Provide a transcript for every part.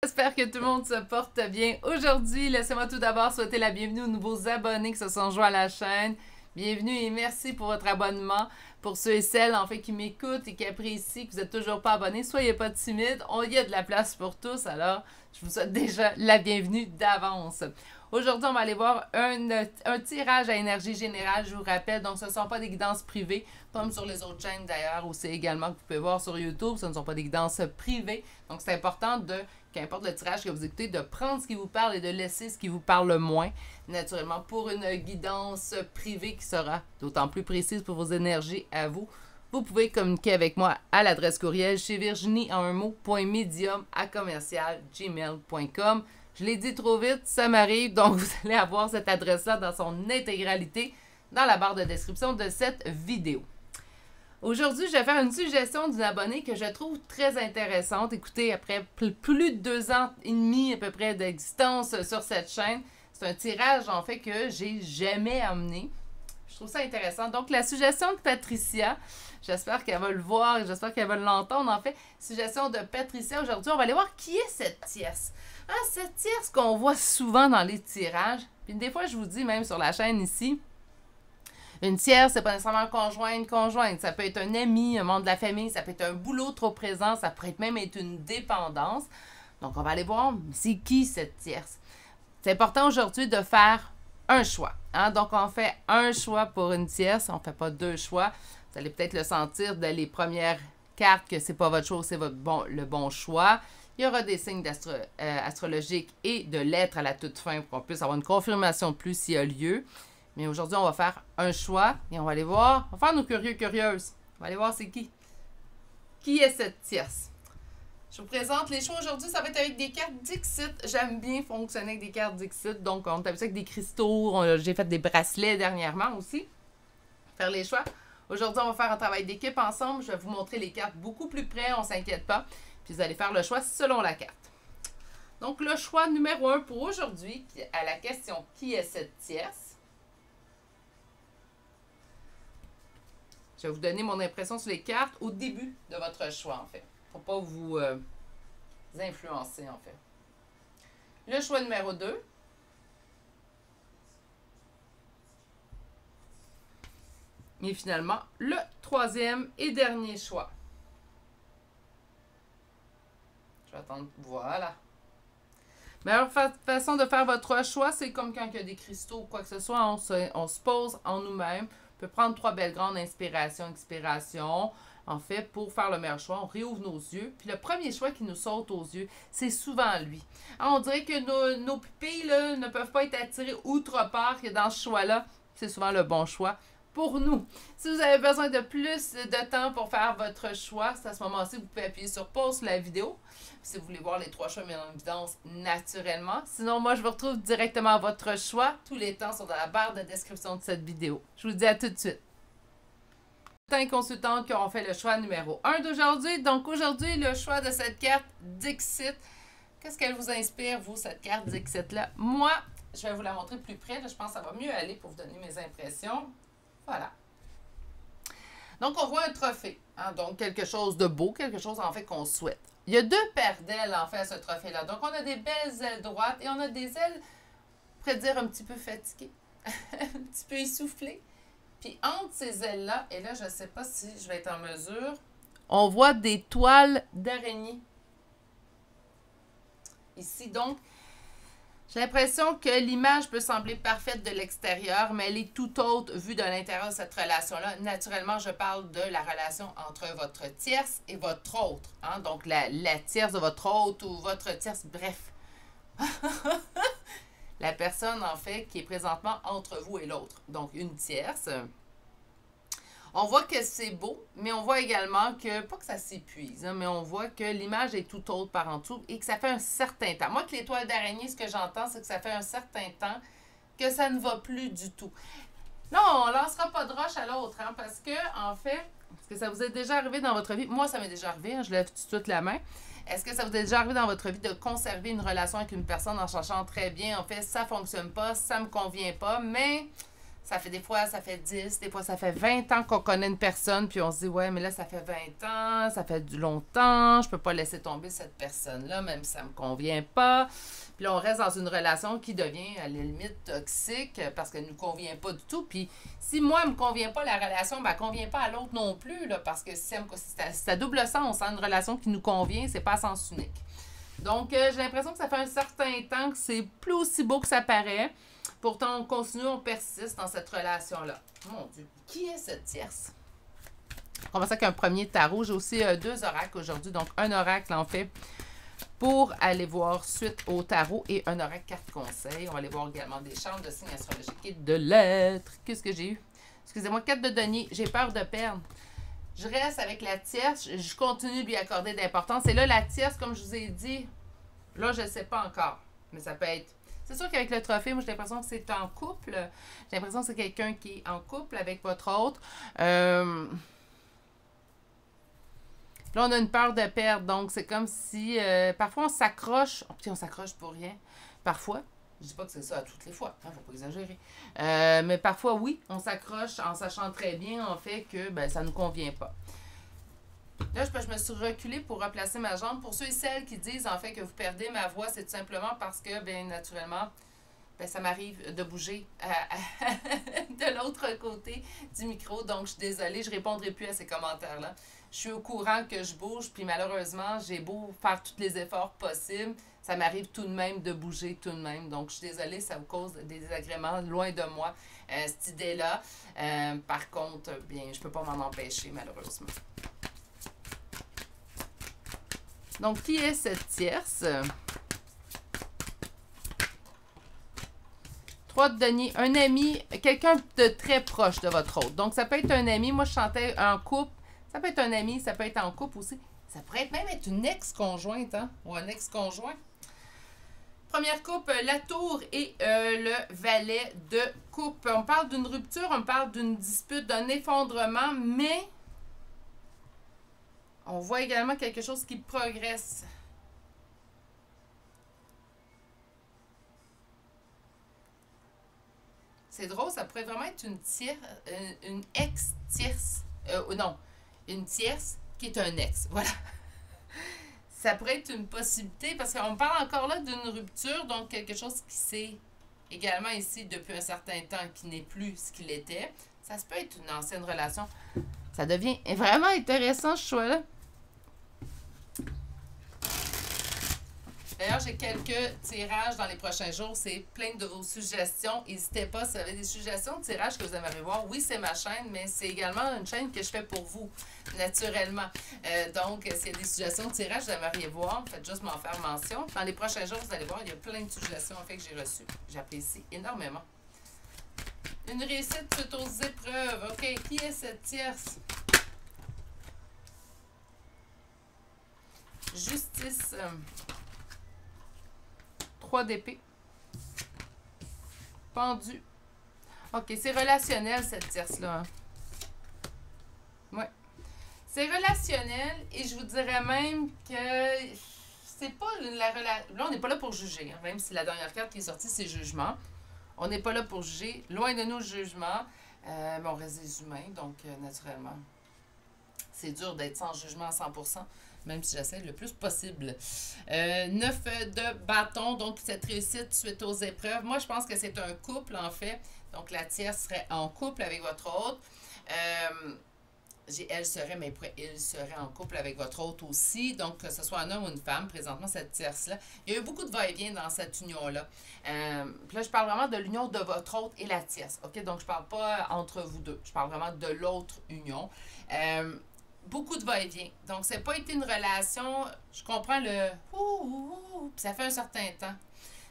J'espère que tout le monde se porte bien. Aujourd'hui, laissez-moi tout d'abord souhaiter la bienvenue aux nouveaux abonnés qui se sont joints à la chaîne. Bienvenue et merci pour votre abonnement. Pour ceux et celles en fait qui m'écoutent et qui apprécient, que vous n'êtes toujours pas abonnés, soyez pas timides. Il y a de la place pour tous, alors je vous souhaite déjà la bienvenue d'avance. Aujourd'hui, on va aller voir un tirage à énergie générale, je vous rappelle. Donc, ce ne sont pas des guidances privées, comme sur les autres chaînes d'ailleurs, aussi également que vous pouvez voir sur YouTube. Ce ne sont pas des guidances privées. Donc, c'est important de, qu'importe le tirage que vous écoutez, de prendre ce qui vous parle et de laisser ce qui vous parle le moins. Naturellement, pour une guidance privée qui sera d'autant plus précise pour vos énergies à vous, vous pouvez communiquer avec moi à l'adresse courriel chez Virginie en un mot, .medium@gmail.com. Je l'ai dit trop vite, ça m'arrive, donc vous allez avoir cette adresse-là dans son intégralité dans la barre de description de cette vidéo. Aujourd'hui, je vais faire une suggestion d'une abonnée que je trouve très intéressante. Écoutez, après plus de 2 ans et demi à peu près d'existence sur cette chaîne, c'est un tirage en fait que j'ai jamais amené. Je trouve ça intéressant. Donc, la suggestion de Patricia, j'espère qu'elle va le voir et j'espère qu'elle va l'entendre. En fait, suggestion de Patricia aujourd'hui, on va aller voir qui est cette tierce. Cette tierce qu'on voit souvent dans les tirages. Puis des fois, je vous dis même sur la chaîne ici, une tierce, c'est pas nécessairement un conjoint, une conjointe. Ça peut être un ami, un membre de la famille, ça peut être un boulot trop présent, ça pourrait même être une dépendance. Donc, on va aller voir, c'est qui cette tierce. C'est important aujourd'hui de faire un choix. Donc, on fait un choix pour une tierce, on ne fait pas 2 choix. Vous allez peut-être le sentir dès les premières cartes que c'est pas votre choix, c'est le bon choix. Il y aura des signes astrologiques et de lettres à la toute fin pour qu'on puisse avoir une confirmation de plus s'il y a lieu. Mais aujourd'hui, on va faire un choix et on va aller voir, on va faire nos curieuses. On va aller voir c'est qui. Qui est cette tierce? Je vous présente les choix aujourd'hui, ça va être avec des cartes Dixit. J'aime bien fonctionner avec des cartes Dixit. Donc, on est habitué avec des cristaux. J'ai fait des bracelets dernièrement aussi. Faire les choix. Aujourd'hui, on va faire un travail d'équipe ensemble. Je vais vous montrer les cartes beaucoup plus près, on ne s'inquiète pas. Puis vous allez faire le choix selon la carte. Donc, le choix numéro 1 pour aujourd'hui, à la question « Qui est cette tierce? » Je vais vous donner mon impression sur les cartes au début de votre choix, en fait. Pour ne pas vous influencer, en fait. Le choix numéro 2. Et finalement, le 3e et dernier choix. Je vais attendre. Voilà. Meilleure façon de faire votre choix, c'est comme quand il y a des cristaux ou quoi que ce soit, on se pose en nous-mêmes. On peut prendre 3 belles grandes inspirations, expirations. En fait, pour faire le meilleur choix, on réouvre nos yeux. Puis le premier choix qui nous saute aux yeux, c'est souvent lui. On dirait que nos pupilles là, ne peuvent pas être attirées outre part que dans ce choix-là, c'est souvent le bon choix pour nous. Si vous avez besoin de plus de temps pour faire votre choix, c'est à ce moment-ci que vous pouvez appuyer sur pause sur la vidéo. Si vous voulez voir les 3 choix mis en évidence naturellement. Sinon, moi, je vous retrouve directement à votre choix. Tous les temps sont dans la barre de description de cette vidéo. Je vous dis à tout de suite. Consultantes qui auront fait le choix numéro 1 d'aujourd'hui. Donc, aujourd'hui, le choix de cette carte Dixit. Qu'est-ce qu'elle vous inspire, vous, cette carte Dixit-là? Moi, je vais vous la montrer plus près. Là, je pense que ça va mieux aller pour vous donner mes impressions. Voilà. Donc, on voit un trophée. Donc, quelque chose de beau, quelque chose, en fait, qu'on souhaite. Il y a 2 paires d'ailes, en fait, à ce trophée-là. Donc, on a des belles ailes droites et on a des ailes, on pourrait dire, un petit peu fatiguées, un petit peu essoufflées. Puis, entre ces ailes-là, et là, je ne sais pas si je vais être en mesure, on voit des toiles d'araignée. Ici, donc, j'ai l'impression que l'image peut sembler parfaite de l'extérieur, mais elle est tout autre vue de l'intérieur de cette relation-là. Naturellement, je parle de la relation entre votre tierce et votre autre. Donc, la tierce de votre autre ou votre tierce, bref. La personne, en fait, qui est présentement entre vous et l'autre. Donc, une tierce. On voit que c'est beau, mais on voit également que, pas que ça s'épuise, mais on voit que l'image est tout autre par en dessous et que ça fait un certain temps. Moi, que les toiles d'araignée, ce que j'entends, c'est que ça fait un certain temps que ça ne va plus du tout. Non, on ne lancera pas de roche à l'autre, parce que, en fait, est-ce que ça vous est déjà arrivé dans votre vie? Moi, ça m'est déjà arrivé, je lève tout de suite la main. Est-ce que ça vous est déjà arrivé dans votre vie de conserver une relation avec une personne en cherchant très bien, en fait, ça ne fonctionne pas, ça ne me convient pas, mais Ça fait des fois, ça fait 10, des fois, ça fait 20 ans qu'on connaît une personne, puis on se dit, ouais, mais là, ça fait 20 ans, ça fait du longtemps, je peux pas laisser tomber cette personne-là, même si ça me convient pas. Puis là, on reste dans une relation qui devient, à la limite, toxique parce qu'elle ne nous convient pas du tout. Puis si moi, elle me convient pas, la relation, ben, elle convient pas à l'autre non plus, là, parce que c'est à double sens, hein, une relation qui nous convient, c'est pas à sens unique. Donc, j'ai l'impression que ça fait un certain temps que c'est plus aussi beau que ça paraît. Pourtant, on continue, on persiste dans cette relation-là. Mon Dieu, qui est cette tierce? On commence avec un premier tarot. J'ai aussi 2 oracles aujourd'hui. Donc, un oracle, en fait, pour aller voir suite au tarot et un oracle carte conseil. On va aller voir également des chartes de signes astrologiques et de lettres. Qu'est-ce que j'ai eu? Excusez-moi, 4 de denier. J'ai peur de perdre. Je reste avec la tierce. Je continue de lui accorder d'importance. Et là, la tierce, comme je vous ai dit, là, je ne sais pas encore. Mais ça peut être... C'est sûr qu'avec le trophée, moi, j'ai l'impression que c'est en couple. J'ai l'impression que c'est quelqu'un qui est en couple avec votre autre. Là, on a une peur de perdre. Donc, c'est comme si... parfois, on s'accroche. Oh, puis on s'accroche pour rien. Parfois. Je dis pas que c'est ça à toutes les fois. Il ne faut pas exagérer. Mais parfois, oui, on s'accroche en sachant très bien, en fait, que ben, ça ne nous convient pas. Là, je me suis reculée pour replacer ma jambe. Pour ceux et celles qui disent, en fait, que vous perdez ma voix, c'est tout simplement parce que, bien naturellement, ben, ça m'arrive de bouger de l'autre côté du micro. Donc, je suis désolée, je ne répondrai plus à ces commentaires-là. Je suis au courant que je bouge, puis malheureusement, j'ai beau faire tous les efforts possibles, ça m'arrive tout de même de bouger tout de même. Donc, je suis désolée, ça vous cause des désagréments loin de moi, cette idée-là. Par contre, bien, je ne peux pas m'en empêcher, malheureusement. Donc, qui est cette tierce? 3 de denier, un ami, quelqu'un de très proche de votre autre. Donc, ça peut être un ami. Moi, je chantais en couple. Ça peut être un ami, ça peut être en couple aussi. Ça pourrait même être une ex-conjointe, hein? Ou un ex-conjoint. Première coupe, la tour et le valet de coupe. On parle d'une rupture, on parle d'une dispute, d'un effondrement, mais on voit également quelque chose qui progresse. C'est drôle, ça pourrait vraiment être une ex-tierce. Non, une tierce qui est un ex. Voilà. Ça pourrait être une possibilité parce qu'on parle encore là d'une rupture, donc quelque chose qui s'est également ici depuis un certain temps, qui n'est plus ce qu'il était. Ça se peut être une ancienne relation. Ça devient vraiment intéressant ce choix-là. D'ailleurs, j'ai quelques tirages dans les prochains jours. C'est plein de vos suggestions. N'hésitez pas, si vous avez des suggestions de tirages que vous aimeriez voir. Oui, c'est ma chaîne, mais c'est également une chaîne que je fais pour vous, naturellement. Donc, s'il y a des suggestions de tirages que vous aimeriez voir, faites juste m'en faire mention. Dans les prochains jours, vous allez voir, il y a plein de suggestions en fait, que j'ai reçues. J'apprécie énormément. Une réussite suite aux épreuves. OK, qui est cette tierce? Justice. 3 d'épée. Pendu. OK, c'est relationnel, cette tierce-là. Hein? Ouais. C'est relationnel et je vous dirais même que c'est pas la relation... Là, on n'est pas là pour juger. Hein? Même si la dernière carte qui est sortie, c'est jugement. On n'est pas là pour juger. Loin de nous, le jugement. Mais on reste des humains, donc naturellement, c'est dur d'être sans jugement à 100%. Même si j'essaie le plus possible. 9 de bâton, donc cette réussite suite aux épreuves. Moi, je pense que c'est un couple, en fait. Donc, la tierce serait en couple avec votre autre. Elle serait, mais il serait en couple avec votre autre aussi. Donc, que ce soit un homme ou une femme, présentement, cette tierce-là. Il y a eu beaucoup de va-et-vient dans cette union-là. Puis là, je parle vraiment de l'union de votre autre et la tierce. OK? Donc, je parle pas entre vous deux. Je parle vraiment de l'autre union. Beaucoup de va-et-vient. Donc, ça n'a pas été une relation... Je comprends le... Puis ça fait un certain temps.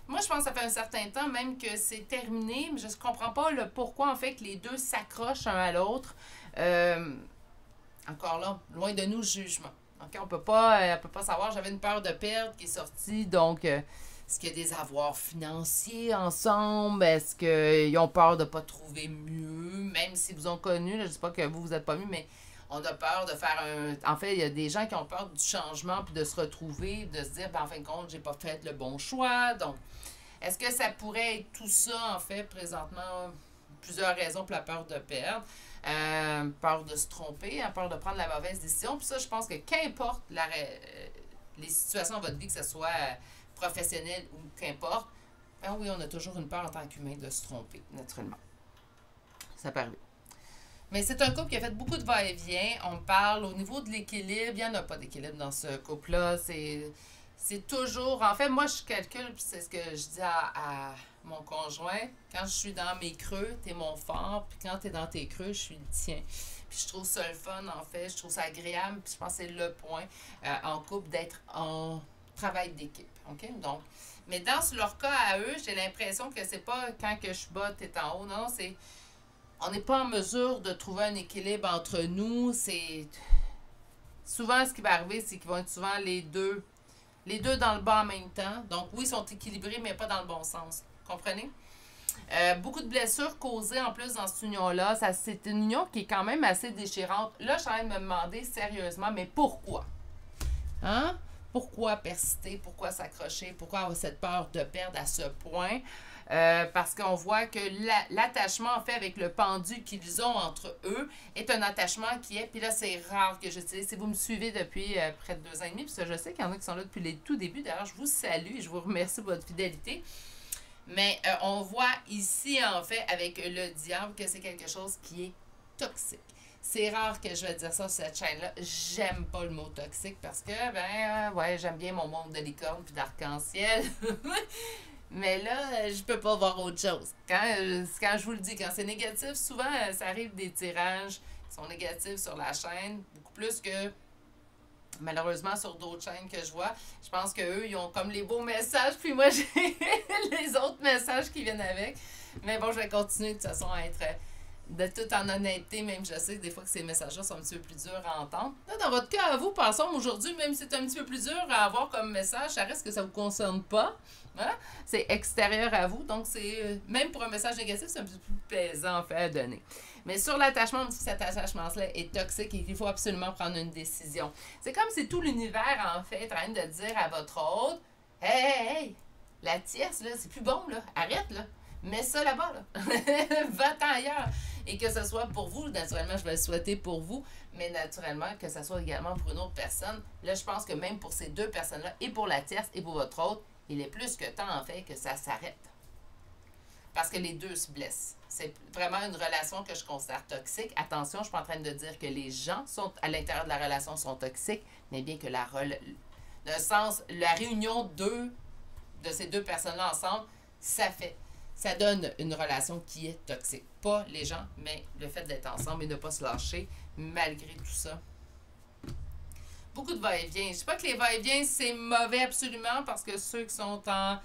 Moi, je pense que ça fait un certain temps, même que c'est terminé, mais je ne comprends pas le pourquoi, en fait, que les deux s'accrochent un à l'autre. Encore là, loin de nous, le jugement. Okay? On ne peut pas savoir. J'avais une peur de perdre qui est sortie, donc... Est-ce qu'il y a des avoirs financiers ensemble? Est-ce qu'ils ont peur de ne pas trouver mieux? Même s'ils vous ont connu, là, je ne dis pas que vous n'êtes pas mieux, mais... On a peur de faire un... En fait, il y a des gens qui ont peur du changement puis de se retrouver, de se dire, ben, en fin de compte, j'ai pas fait le bon choix. Donc, est-ce que ça pourrait être tout ça, en fait, présentement? plusieurs raisons pour la peur de perdre, peur de se tromper, hein, peur de prendre la mauvaise décision. Puis ça, je pense que qu'importe les situations dans votre vie, que ce soit professionnel ou qu'importe, ben oui, on a toujours une peur en tant qu'humain de se tromper, naturellement. Ça peut arriver. Mais c'est un couple qui a fait beaucoup de va-et-vient. On parle au niveau de l'équilibre. Il n'y en a pas d'équilibre dans ce couple-là. C'est toujours... En fait, moi, je calcule, puis c'est ce que je dis à mon conjoint. Quand je suis dans mes creux, t'es mon fort. Puis quand t'es dans tes creux, je suis le tien. Puis je trouve ça le fun, en fait. Je trouve ça agréable. Puis je pense que c'est le point en couple d'être en travail d'équipe. OK? Donc, mais dans leur cas à eux, j'ai l'impression que c'est pas quand que je suis bas, t'es en haut. Non, c'est... On n'est pas en mesure de trouver un équilibre entre nous. C'est... Souvent, ce qui va arriver, c'est qu'ils vont être souvent les deux dans le bas en même temps. Donc, oui, ils sont équilibrés, mais pas dans le bon sens. Comprenez? Beaucoup de blessures causées en plus dans cette union-là. C'est une union qui est quand même assez déchirante. Là, je suis en train de me demander sérieusement, mais pourquoi? Hein? Pourquoi persister? Pourquoi s'accrocher? Pourquoi avoir cette peur de perdre à ce point? Parce qu'on voit que l'attachement, en fait, avec le pendu qu'ils ont entre eux, est un attachement qui est... Puis là, c'est rare que j'utilise. Si vous me suivez depuis près de 2 ans et demi, parce que je sais qu'il y en a qui sont là depuis les tout débuts. D'ailleurs, je vous salue et je vous remercie pour votre fidélité. Mais on voit ici, en fait, avec le diable, que c'est quelque chose qui est toxique. C'est rare que je vais dire ça sur cette chaîne-là. J'aime pas le mot toxique parce que, ouais, j'aime bien mon monde de licorne puis d'arc-en-ciel. Mais là, je peux pas voir autre chose. Quand je vous le dis, quand c'est négatif, souvent, ça arrive des tirages qui sont négatifs sur la chaîne, beaucoup plus que, malheureusement, sur d'autres chaînes que je vois. Je pense qu'eux, ils ont comme les beaux messages, puis moi, j'ai les autres messages qui viennent avec. Mais bon, je vais continuer de toute façon à être de toute en honnêteté, même je sais des fois que ces messages-là sont un petit peu plus durs à entendre. Là, dans votre cas, à vous, passons aujourd'hui, même si c'est un petit peu plus dur à avoir comme message, ça reste que ça ne vous concerne pas. Hein? C'est extérieur à vous, donc c'est même pour un message négatif, c'est un petit peu plus plaisant en fait à donner. Mais sur l'attachement, on dit que cet attachement-là est toxique et qu'il faut absolument prendre une décision. C'est comme si tout l'univers, en fait, est en train de dire à votre hôte, hey, la tierce, là, c'est plus bon, là, arrête, là. Mets ça là-bas, là. Va-t'en ailleurs. Et que ce soit pour vous, naturellement, je vais le souhaiter pour vous, mais naturellement, que ce soit également pour une autre personne. Là, je pense que même pour ces deux personnes-là, et pour la tierce et pour votre hôte, il est plus que temps, en fait, que ça s'arrête. Parce que les deux se blessent. C'est vraiment une relation que je considère toxique. Attention, je ne suis pas en train de dire que les gens sont à l'intérieur de la relation sont toxiques, mais bien que la réunion de ces deux personnes-là ensemble, ça donne une relation qui est toxique. Pas les gens, mais le fait d'être ensemble et de ne pas se lâcher malgré tout ça. Beaucoup de va-et-vient. Je ne dis pas que les va-et-vient, c'est mauvais absolument parce que ceux qui sont en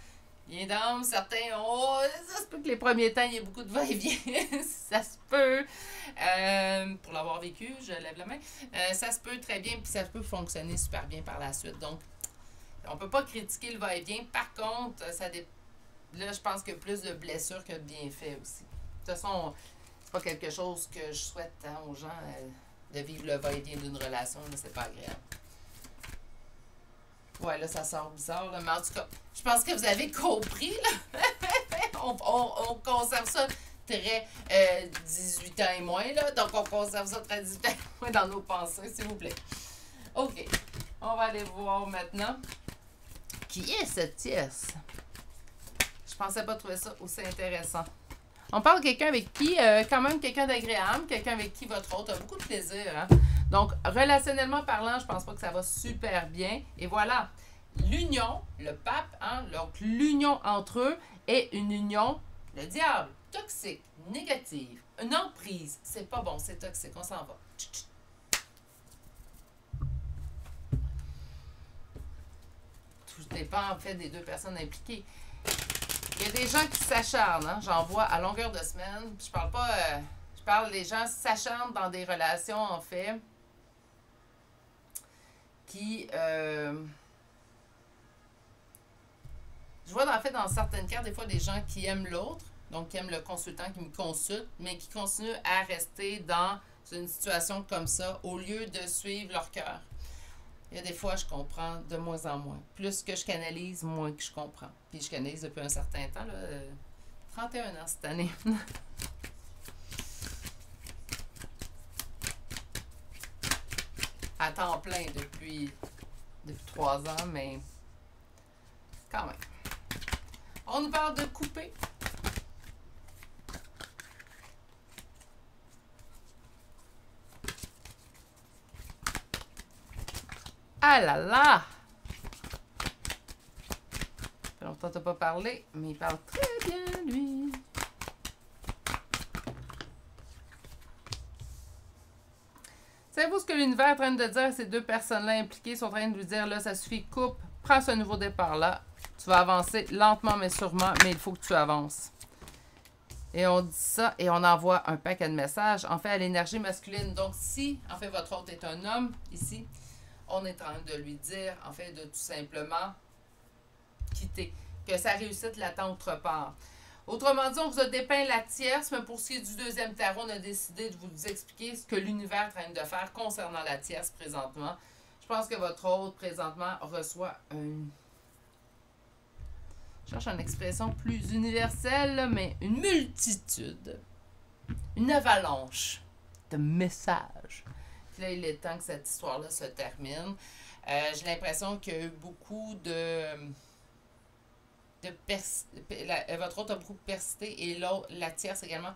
bien d'âme, certains, ça se peut que les premiers temps, il y ait beaucoup de va-et-vient. Ça se peut. Pour l'avoir vécu, je lève la main. Ça se peut très bien, puis ça peut fonctionner super bien par la suite. Donc, on ne peut pas critiquer le va-et-vient. Par contre, là, je pense qu'il y a plus de blessures que de bienfaits aussi. De toute façon, c'est pas quelque chose que je souhaite aux gens de vivre le va-et-vient d'une relation. C'est pas agréable. Ouais, là, ça sort bizarre, là, mais en tout cas, je pense que vous avez compris, là. on conserve ça très 18 ans et moins, là. Donc, on conserve ça très 18 ans et moins dans nos pensées, s'il vous plaît. OK. On va aller voir maintenant. Qui est cette tierce? Je pensais pas trouver ça aussi intéressant. On parle de quelqu'un avec qui, quand même quelqu'un d'agréable, quelqu'un avec qui votre hôte a beaucoup de plaisir. Hein? Donc, relationnellement parlant, je pense pas que ça va super bien. Et voilà, l'union, le pape, hein, donc l'union entre eux est une union, le diable, toxique, négative, une emprise. C'est pas bon, c'est toxique, on s'en va. Tout dépend en fait des deux personnes impliquées. Il y a des gens qui s'acharnent, hein? J'en vois à longueur de semaine. Je parle pas... je parle des gens s'acharnent dans des relations, en fait, qui... je vois, en fait, dans certaines cas, des fois, des gens qui aiment l'autre, donc qui aiment le consultant qui me consulte, mais qui continuent à rester dans une situation comme ça, au lieu de suivre leur cœur. Il y a des fois, je comprends de moins en moins. Plus que je canalise, moins que je comprends. Puis je canalise depuis un certain temps, là, 31 ans cette année. à temps plein depuis 3 ans, mais quand même. On nous parle de couper. Ah là là! Ça fait longtemps que tu n'as pas parlé, mais il parle très bien, lui. Savez-vous ce que l'univers est en train de dire à ces deux personnes-là impliquées? Ils sont en train de lui dire, là, ça suffit, coupe, prends ce nouveau départ-là. Tu vas avancer lentement mais sûrement, mais il faut que tu avances. Et on dit ça et on envoie un paquet de messages, en fait, à l'énergie masculine. Donc, si, en fait, votre hôte est un homme, ici, on est en train de lui dire, en fait, de tout simplement quitter. Que sa réussite l'attend autre part. Autrement dit, on vous a dépeint la tierce, mais pour ce qui est du deuxième tarot, on a décidé de vous expliquer ce que l'univers est en train de faire concernant la tierce présentement. Je pense que votre hôte, présentement, reçoit une... Je cherche une expression plus universelle, là, mais une multitude. Une avalanche de messages. Puis là, il est temps que cette histoire-là se termine. J'ai l'impression qu'il y a eu beaucoup votre autre a beaucoup persisté et l'autre, la tierce également,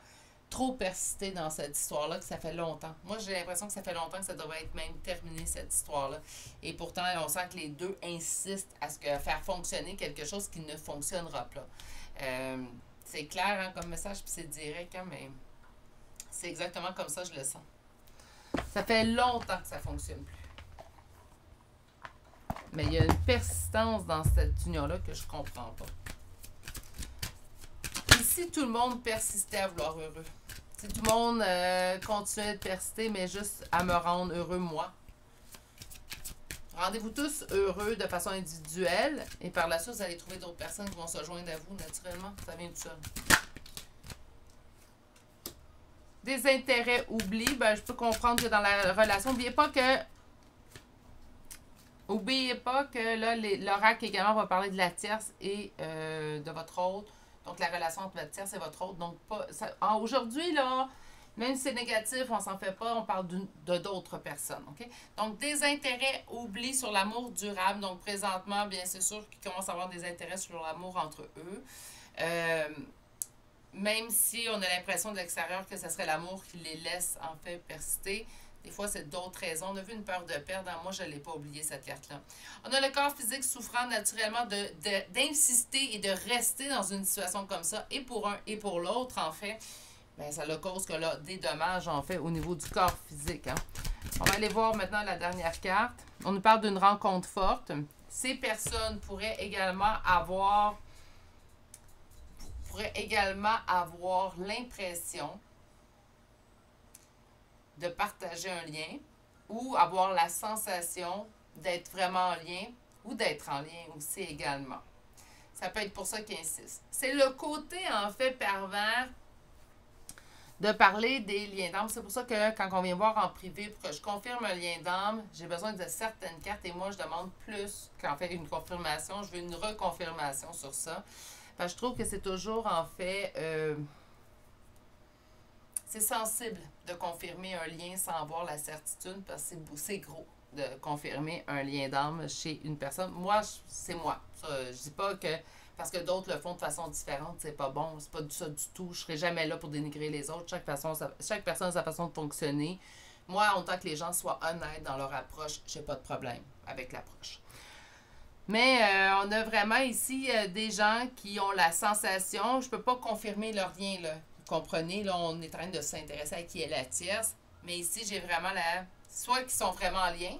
trop persisté dans cette histoire-là, que ça fait longtemps. Moi, j'ai l'impression que ça fait longtemps que ça devrait être même terminé, cette histoire-là. Et pourtant, on sent que les deux insistent à faire fonctionner quelque chose qui ne fonctionnera pas. C'est clair hein, comme message, puis c'est direct, hein, mais c'est exactement comme ça que je le sens. Ça fait longtemps que ça ne fonctionne plus. Mais il y a une persistance dans cette union-là que je ne comprends pas. Et si tout le monde persistait à vouloir heureux? Si tout le monde continuait de persister, mais juste à me rendre heureux, moi. Rendez-vous tous heureux de façon individuelle. Et par la suite, vous allez trouver d'autres personnes qui vont se joindre à vous naturellement. Ça vient tout seul. Des intérêts oubliés. Ben, je peux comprendre que dans la relation, n'oubliez pas que là, l'oracle également va parler de la tierce et de votre hôte. Donc, la relation entre votre tierce et votre hôte. Donc, aujourd'hui, là, même si c'est négatif, on s'en fait pas, on parle de d'autres personnes. OK? Donc, des intérêts oubliés sur l'amour durable. Donc, présentement, bien, c'est sûr qu'ils commencent à avoir des intérêts sur l'amour entre eux. Même si on a l'impression de l'extérieur que ce serait l'amour qui les laisse, en fait, persister. Des fois, c'est d'autres raisons. On a vu une peur de perdre. Moi, je ne l'ai pas oublié, cette carte-là. On a le corps physique souffrant naturellement d'insister et de rester dans une situation comme ça, et pour un et pour l'autre, en fait. Bien, ça le cause que là, des dommages, en fait, au niveau du corps physique. Hein. On va aller voir maintenant la dernière carte. On nous parle d'une rencontre forte. Ces personnes pourraient également avoir l'impression de partager un lien ou avoir la sensation d'être vraiment en lien ou d'être en lien aussi également. Ça peut être pour ça qu'ils insistent. C'est le côté, en fait, pervers de parler des liens d'âme. C'est pour ça que quand on vient voir en privé pour que je confirme un lien d'âme, j'ai besoin de certaines cartes et moi, je demande plus qu'en fait une confirmation. Je veux une reconfirmation sur ça. Parce que je trouve que c'est toujours, en fait... c'est sensible de confirmer un lien sans avoir la certitude parce que c'est gros de confirmer un lien d'âme chez une personne. Moi, c'est moi. Ça, je dis pas que parce que d'autres le font de façon différente, c'est pas bon. C'est pas ça du tout. Je serai jamais là pour dénigrer les autres. Chaque personne a sa façon de fonctionner. Moi, autant que les gens soient honnêtes dans leur approche, j'ai pas de problème avec l'approche. Mais on a vraiment ici des gens qui ont la sensation, je peux pas confirmer leur lien, là. Comprenez, là, on est en train de s'intéresser à qui est la tierce. Mais ici, j'ai vraiment soit qu'ils sont vraiment en lien,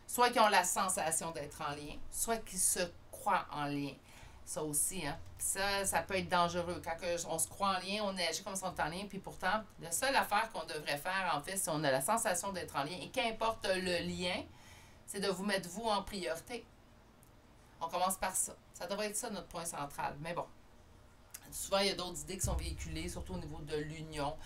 soit qu'ils ont la sensation d'être en lien, soit qu'ils se croient en lien. Ça aussi, hein. Ça peut être dangereux. Quand on se croit en lien, on agit comme si on était en lien. Puis pourtant, la seule affaire qu'on devrait faire, en fait, si on a la sensation d'être en lien, et qu'importe le lien, c'est de vous mettre vous en priorité. On commence par ça. Ça devrait être ça, notre point central. Mais bon. Souvent, il y a d'autres idées qui sont véhiculées, surtout au niveau de l'union.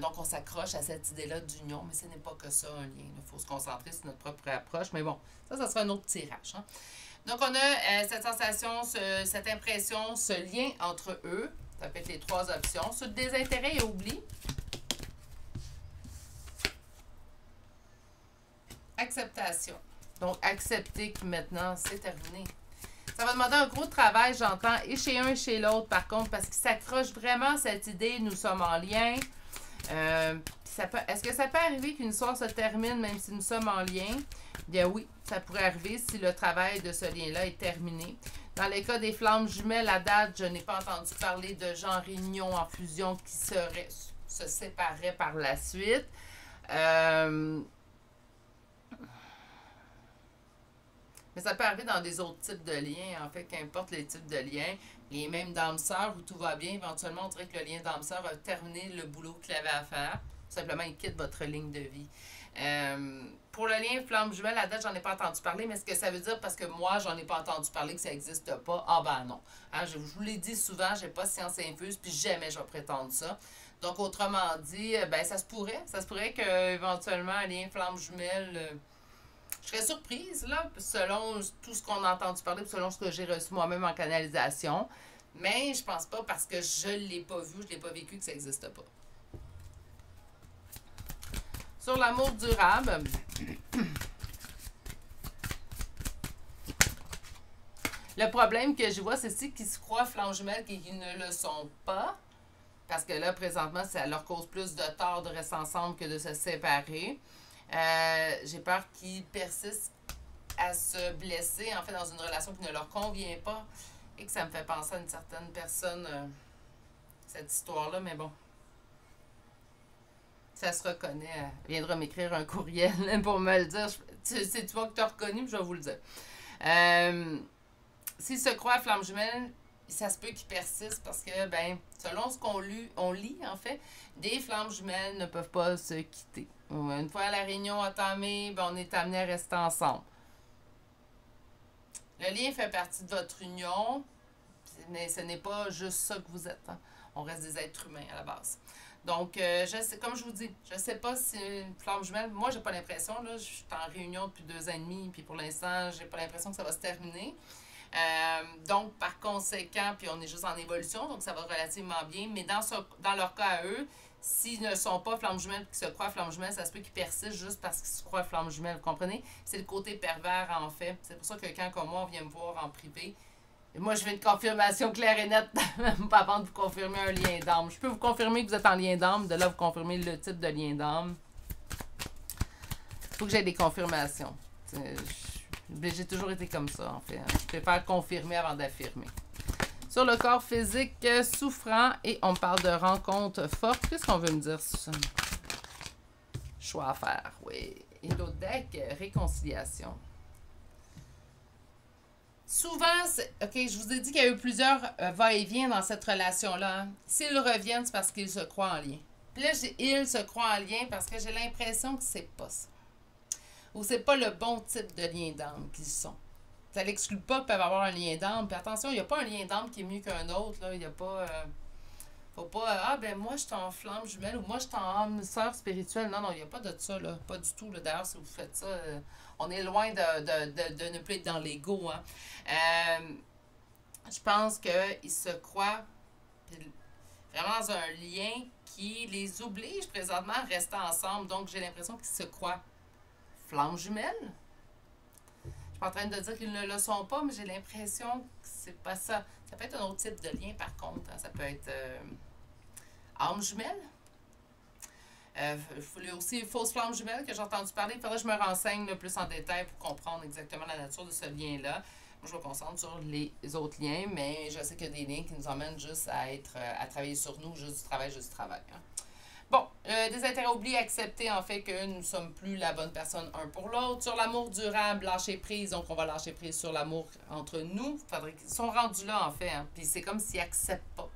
Donc, on s'accroche à cette idée-là d'union, mais ce n'est pas que ça, un lien. Il faut se concentrer sur notre propre approche. Mais bon, ça sera un autre tirage. Hein. Donc, on a cette sensation, cette impression, ce lien entre eux. Ça peut être les trois options. Sur le désintérêt et oubli. acceptation. Donc, accepter que maintenant, c'est terminé. Ça va demander un gros travail, j'entends, et chez un et chez l'autre, par contre, parce qu'il s'accroche vraiment à cette idée, nous sommes en lien. Est-ce que ça peut arriver qu'une histoire se termine même si nous sommes en lien? Bien oui, ça pourrait arriver si le travail de ce lien-là est terminé. Dans les cas des flammes jumelles, à date, je n'ai pas entendu parler de gens en réunion, en fusion qui se séparaient par la suite. Mais ça peut arriver dans des autres types de liens, en fait, qu'importe les types de liens. Les mêmes d'âme-sœur où tout va bien, éventuellement, on dirait que le lien d'âme-sœur a terminé le boulot qu'il avait à faire. Tout simplement, il quitte votre ligne de vie. Pour le lien flamme jumelle, à date, j'en ai pas entendu parler, mais ce que ça veut dire, parce que moi, j'en ai pas entendu parler, que ça n'existe pas, ah ben non. Hein, je vous l'ai dit souvent, j'ai pas science infuse, puis jamais je vais prétendre ça. Donc, autrement dit, ben ça se pourrait qu'éventuellement, un lien flamme jumelle... je serais surprise, là, selon tout ce qu'on a entendu parler, selon ce que j'ai reçu moi-même en canalisation. Mais je pense pas, parce que je l'ai pas vu, je l'ai pas vécu, que ça n'existe pas. Sur l'amour durable, le problème que je vois, c'est ceux qui se croient flammes jumelles et qui ne le sont pas. Parce que là, présentement, ça leur cause plus de tort de rester ensemble que de se séparer. J'ai peur qu'ils persistent à se blesser, en fait, dans une relation qui ne leur convient pas. Et que ça me fait penser à une certaine personne, cette histoire-là, mais bon. Ça se reconnaît. Elle viendra m'écrire un courriel pour me le dire. C'est toi que tu as reconnu, je vais vous le dire. S'ils se croient à flamme jumelle, ça se peut qu'ils persistent parce que, ben, selon ce qu'on lit, en fait, des flammes jumelles ne peuvent pas se quitter. Une fois la réunion entamée, ben, on est amené à rester ensemble. Le lien fait partie de votre union, mais ce n'est pas juste ça que vous êtes. Hein. On reste des êtres humains à la base. Donc, comme je vous dis, je ne sais pas si une flamme jumelle, moi, j'ai pas l'impression, là, je suis en réunion depuis 2 ans et demi, puis pour l'instant, j'ai pas l'impression que ça va se terminer. Donc, par conséquent, puis on est juste en évolution, donc ça va relativement bien, mais dans leur cas à eux, s'ils ne sont pas flammes jumelles, qui se croient flammes jumelles, ça se peut qu'ils persistent juste parce qu'ils se croient flammes jumelles, vous comprenez? C'est le côté pervers, en fait. C'est pour ça que quelqu'un comme moi, on vient me voir en privé. Et moi, je veux une confirmation claire et nette, pas avant de vous confirmer un lien d'âme. Je peux vous confirmer que vous êtes en lien d'âme, de là, vous confirmez le type de lien d'âme. Il faut que j'aie des confirmations. J'ai toujours été comme ça, en fait. Je préfère confirmer avant d'affirmer. Sur le corps physique souffrant, et on parle de rencontres fortes. Qu'est-ce qu'on veut me dire sur ça? Choix à faire, oui. Et l'autre deck, réconciliation. Souvent, OK, je vous ai dit qu'il y a eu plusieurs va-et-vient dans cette relation-là. Hein. S'ils reviennent, c'est parce qu'ils se croient en lien. Puis là, ils se croient en lien parce que j'ai l'impression que c'est pas ça. Ou c'est pas le bon type de lien d'âme qu'ils sont. Ça n'exclut pas qu'ils peuvent avoir un lien d'âme. Puis attention, il n'y a pas un lien d'âme qui est mieux qu'un autre. Là. Il n'y a pas... faut pas... ah, ben moi, je suis en flamme jumelle ou moi, je suis en âme sœur spirituelle. Non, non, il n'y a pas de ça. Là. Pas du tout. D'ailleurs, si vous faites ça, on est loin de ne plus être dans l'ego. Hein. Je pense qu'ils se croient vraiment dans un lien qui les oblige présentement à rester ensemble. Donc, j'ai l'impression qu'ils se croient flammes jumelles. Je suis pas en train de dire qu'ils ne le sont pas, mais j'ai l'impression que c'est pas ça. Ça peut être un autre type de lien, par contre. Hein. Ça peut être âme jumelle. Aussi fausse flamme jumelle que j'ai entendu parler. Il faudrait que je me renseigne là, plus en détail pour comprendre exactement la nature de ce lien-là. Moi, je me concentre sur les autres liens, mais je sais qu'il y a des liens qui nous emmènent juste à travailler sur nous, juste du travail. Hein. Bon, des intérêts oubliés, accepter en fait que nous ne sommes plus la bonne personne un pour l'autre. Sur l'amour durable, lâcher prise, donc on va lâcher prise sur l'amour entre nous. Ils sont rendus là en fait, hein, puis c'est comme s'ils n'acceptent pas.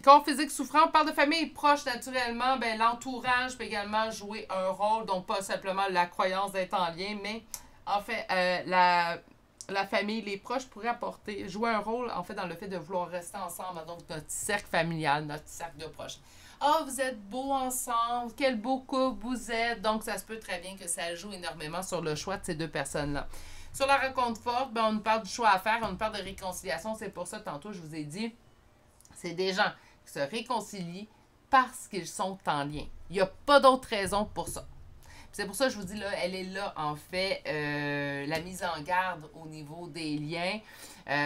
Corps physique souffrant, on parle de famille proche naturellement, ben, l'entourage peut également jouer un rôle, donc pas simplement la croyance d'être en lien, mais en fait, la famille, les proches pourraient jouer un rôle, en fait, dans le fait de vouloir rester ensemble, donc notre cercle familial, notre cercle de proches. Ah, vous êtes beaux ensemble, quel beau couple vous êtes, donc ça se peut très bien que ça joue énormément sur le choix de ces deux personnes-là. Sur la rencontre forte, ben, on nous parle du choix à faire, on nous parle de réconciliation, c'est pour ça, tantôt, je vous ai dit, c'est des gens qui se réconcilient parce qu'ils sont en lien. Il n'y a pas d'autre raison pour ça. C'est pour ça que je vous dis, là, elle est là, en fait, la mise en garde au niveau des liens.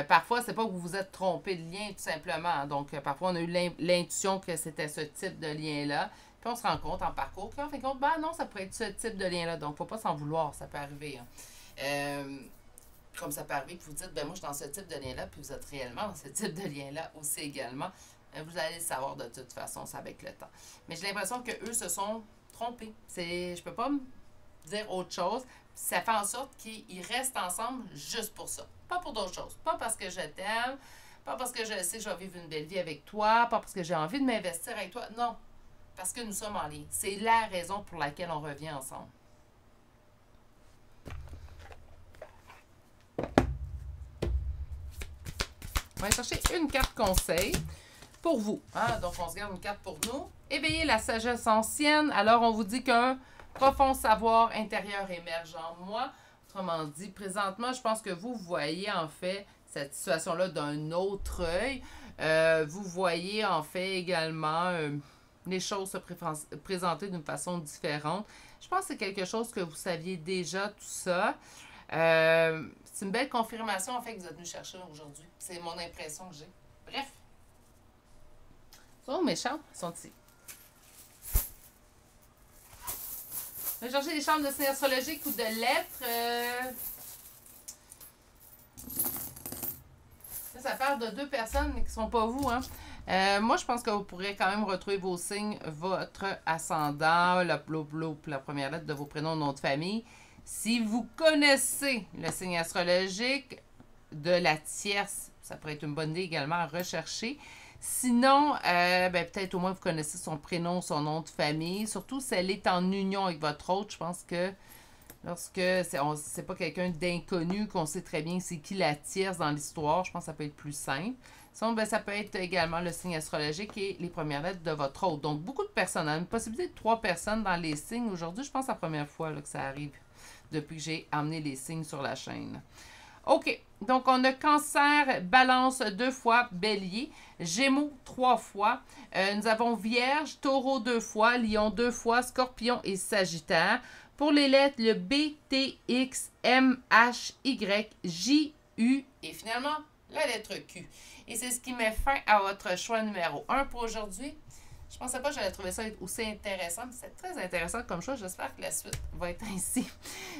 Parfois, c'est pas que vous vous êtes trompé de lien, tout simplement. Donc, parfois, on a eu l'intuition que c'était ce type de lien-là. Puis, on se rend compte en parcours qu'en fin de compte, ben non, ça pourrait être ce type de lien-là. Donc, faut pas s'en vouloir, ça peut arriver. Hein. Comme ça peut arriver que vous dites, ben moi, je suis dans ce type de lien-là, puis vous êtes réellement dans ce type de lien-là aussi également. Vous allez le savoir de toute façon, c'est avec le temps. Mais j'ai l'impression qu'eux se sont trompés. Je peux pas me dire autre chose. Ça fait en sorte qu'ils restent ensemble juste pour ça. Pas pour d'autres choses. Pas parce que je t'aime, pas parce que je sais que je vais vivre une belle vie avec toi, pas parce que j'ai envie de m'investir avec toi. Non, parce que nous sommes en lien. C'est la raison pour laquelle on revient ensemble. On va aller chercher une carte conseil pour vous. Hein? Donc, on se garde une carte pour nous. Éveiller la sagesse ancienne. Alors, on vous dit qu'un profond savoir intérieur émerge en moi. Autrement dit, présentement, je pense que vous voyez en fait cette situation-là d'un autre œil. Vous voyez en fait également les choses se présenter d'une façon différente. Je pense que c'est quelque chose que vous saviez déjà, tout ça. C'est une belle confirmation en fait que vous êtes venu chercher aujourd'hui. C'est mon impression que j'ai. Bref. Ils sont méchants, sont-ils? Je vais chercher des chambres de signes astrologiques ou de lettres. Ça parle de deux personnes, mais qui ne sont pas vous. Hein? Moi, je pense que vous pourrez quand même retrouver vos signes, votre ascendant, la première lettre de vos prénoms, nom de famille. Si vous connaissez le signe astrologique de la tierce, ça pourrait être une bonne idée également à rechercher. Sinon, peut-être au moins vous connaissez son prénom, son nom de famille. Surtout si elle est en union avec votre autre. Je pense que lorsque c'est pas quelqu'un d'inconnu, qu'on sait très bien c'est qui la tierce dans l'histoire, je pense que ça peut être plus simple. Sinon, ça peut être également le signe astrologique et les premières lettres de votre autre. Donc, beaucoup de personnes. Une possibilité de 3 personnes dans les signes. Aujourd'hui, je pense que c'est la première fois là, que ça arrive depuis que j'ai amené les signes sur la chaîne. OK. Donc, on a Cancer, Balance 2 fois, Bélier, Gémeaux 3 fois. Nous avons Vierge, Taureau 2 fois, Lion 2 fois, Scorpion et Sagittaire. Pour les lettres, le B, T, X, M, H, Y, J, U et finalement, la lettre Q. Et c'est ce qui met fin à votre choix numéro 1 pour aujourd'hui. Je pensais pas que j'allais trouver ça aussi intéressant, mais c'est très intéressant comme choix. J'espère que la suite va être ainsi.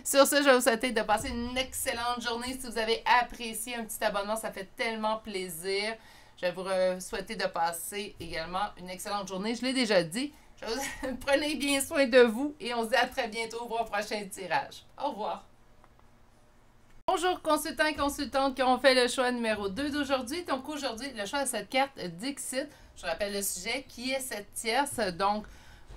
Sur ce, je vais vous souhaiter de passer une excellente journée. Si vous avez apprécié un petit abonnement, ça fait tellement plaisir. Je vais vous souhaiter de passer également une excellente journée. Je l'ai déjà dit. Prenez bien soin de vous et on se dit à très bientôt pour un prochain tirage. Au revoir. Bonjour consultants et consultantes qui ont fait le choix numéro 2 d'aujourd'hui. Donc aujourd'hui, le choix de cette carte Dixit. Je rappelle le sujet, qui est cette tierce. Donc,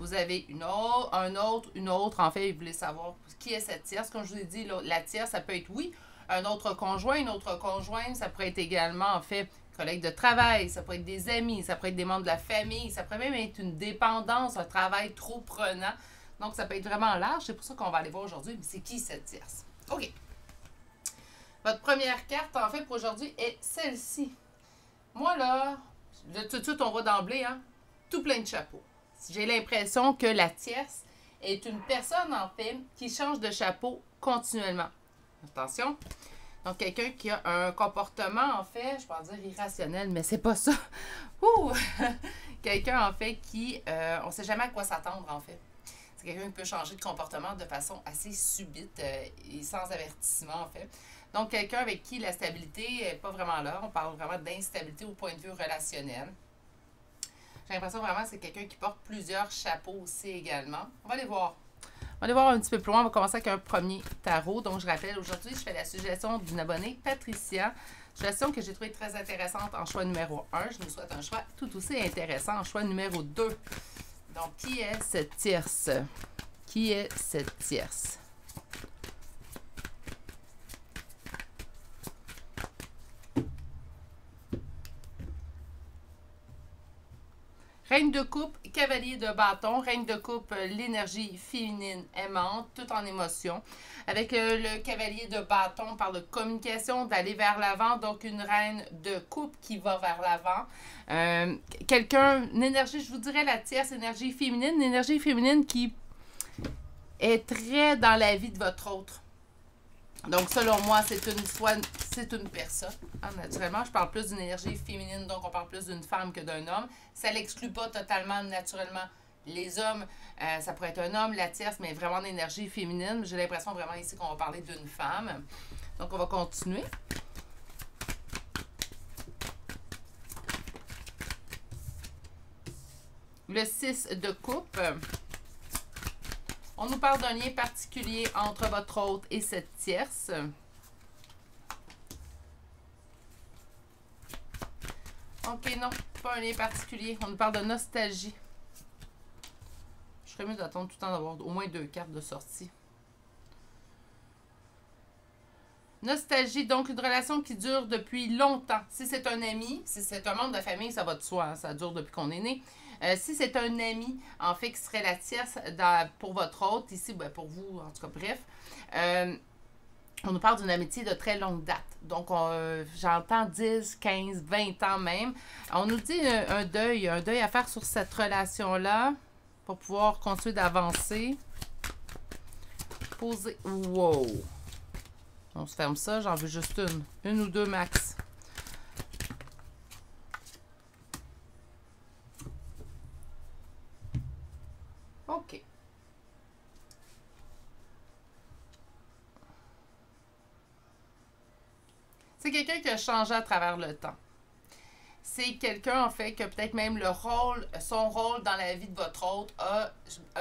vous avez une autre. En fait, vous voulez savoir qui est cette tierce. Comme je vous ai dit, la tierce, ça peut être, oui, un autre conjoint, une autre conjointe. Ça pourrait être également, en fait, collègue de travail. Ça pourrait être des amis. Ça pourrait être des membres de la famille. Ça pourrait même être une dépendance, un travail trop prenant. Donc, ça peut être vraiment large. C'est pour ça qu'on va aller voir aujourd'hui. Mais c'est qui cette tierce? OK. Votre première carte, en fait, pour aujourd'hui est celle-ci. Moi, là, tout de suite, on va d'emblée, hein, tout plein de chapeaux. J'ai l'impression que la tierce est une personne, en fait, qui change de chapeau continuellement. Attention. Donc, quelqu'un qui a un comportement, en fait, je peux dire irrationnel, mais c'est pas ça. Ouh! Quelqu'un, en fait, qui, on ne sait jamais à quoi s'attendre, en fait. C'est quelqu'un qui peut changer de comportement de façon assez subite et sans avertissement, en fait. Donc, quelqu'un avec qui la stabilité n'est pas vraiment là. On parle vraiment d'instabilité au point de vue relationnel. J'ai l'impression vraiment que c'est quelqu'un qui porte plusieurs chapeaux aussi également. On va aller voir. On va aller voir un petit peu plus loin. On va commencer avec un premier tarot. Donc, je rappelle, aujourd'hui, je fais la suggestion d'une abonnée, Patricia. Suggestion que j'ai trouvée très intéressante en choix numéro 1. Je vous souhaite un choix tout aussi intéressant en choix numéro 2. Donc, qui est cette tierce? Qui est cette tierce? Reine de coupe, cavalier de bâton. Reine de coupe, l'énergie féminine aimante, tout en émotion. Avec le cavalier de bâton, on parle de communication, d'aller vers l'avant. Donc, une reine de coupe qui va vers l'avant. Quelqu'un, une énergie, je vous dirais la tierce énergie féminine. Une énergie féminine qui est très dans la vie de votre autre. Donc, selon moi, c'est une personne. Hein, naturellement, je parle plus d'une énergie féminine, donc on parle plus d'une femme que d'un homme. Ça n'exclut pas totalement, naturellement, les hommes. Ça pourrait être un homme, la tierce, mais vraiment d'énergie féminine. J'ai l'impression vraiment ici qu'on va parler d'une femme. Donc, on va continuer. Le 6 de coupe. On nous parle d'un lien particulier entre votre hôte et cette tierce. Ok, non, pas un lien particulier. On nous parle de nostalgie. Je serais mieux d'attendre tout le temps d'avoir au moins 2 cartes de sortie. Nostalgie, donc une relation qui dure depuis longtemps. Si c'est un ami, si c'est un membre de famille, ça va de soi, hein, ça dure depuis qu'on est né. Si c'est un ami, en fait, qui serait la tierce pour votre hôte, ici, ben, pour vous, en tout cas, bref, on nous parle d'une amitié de très longue date. Donc, j'entends 10, 15, 20 ans même. On nous dit un deuil à faire sur cette relation-là pour pouvoir continuer d'avancer. Poser. Wow! On se ferme ça, j'en veux juste une ou deux max. OK. C'est quelqu'un qui a changé à travers le temps. C'est quelqu'un, en fait, que peut-être même son rôle dans la vie de votre hôte a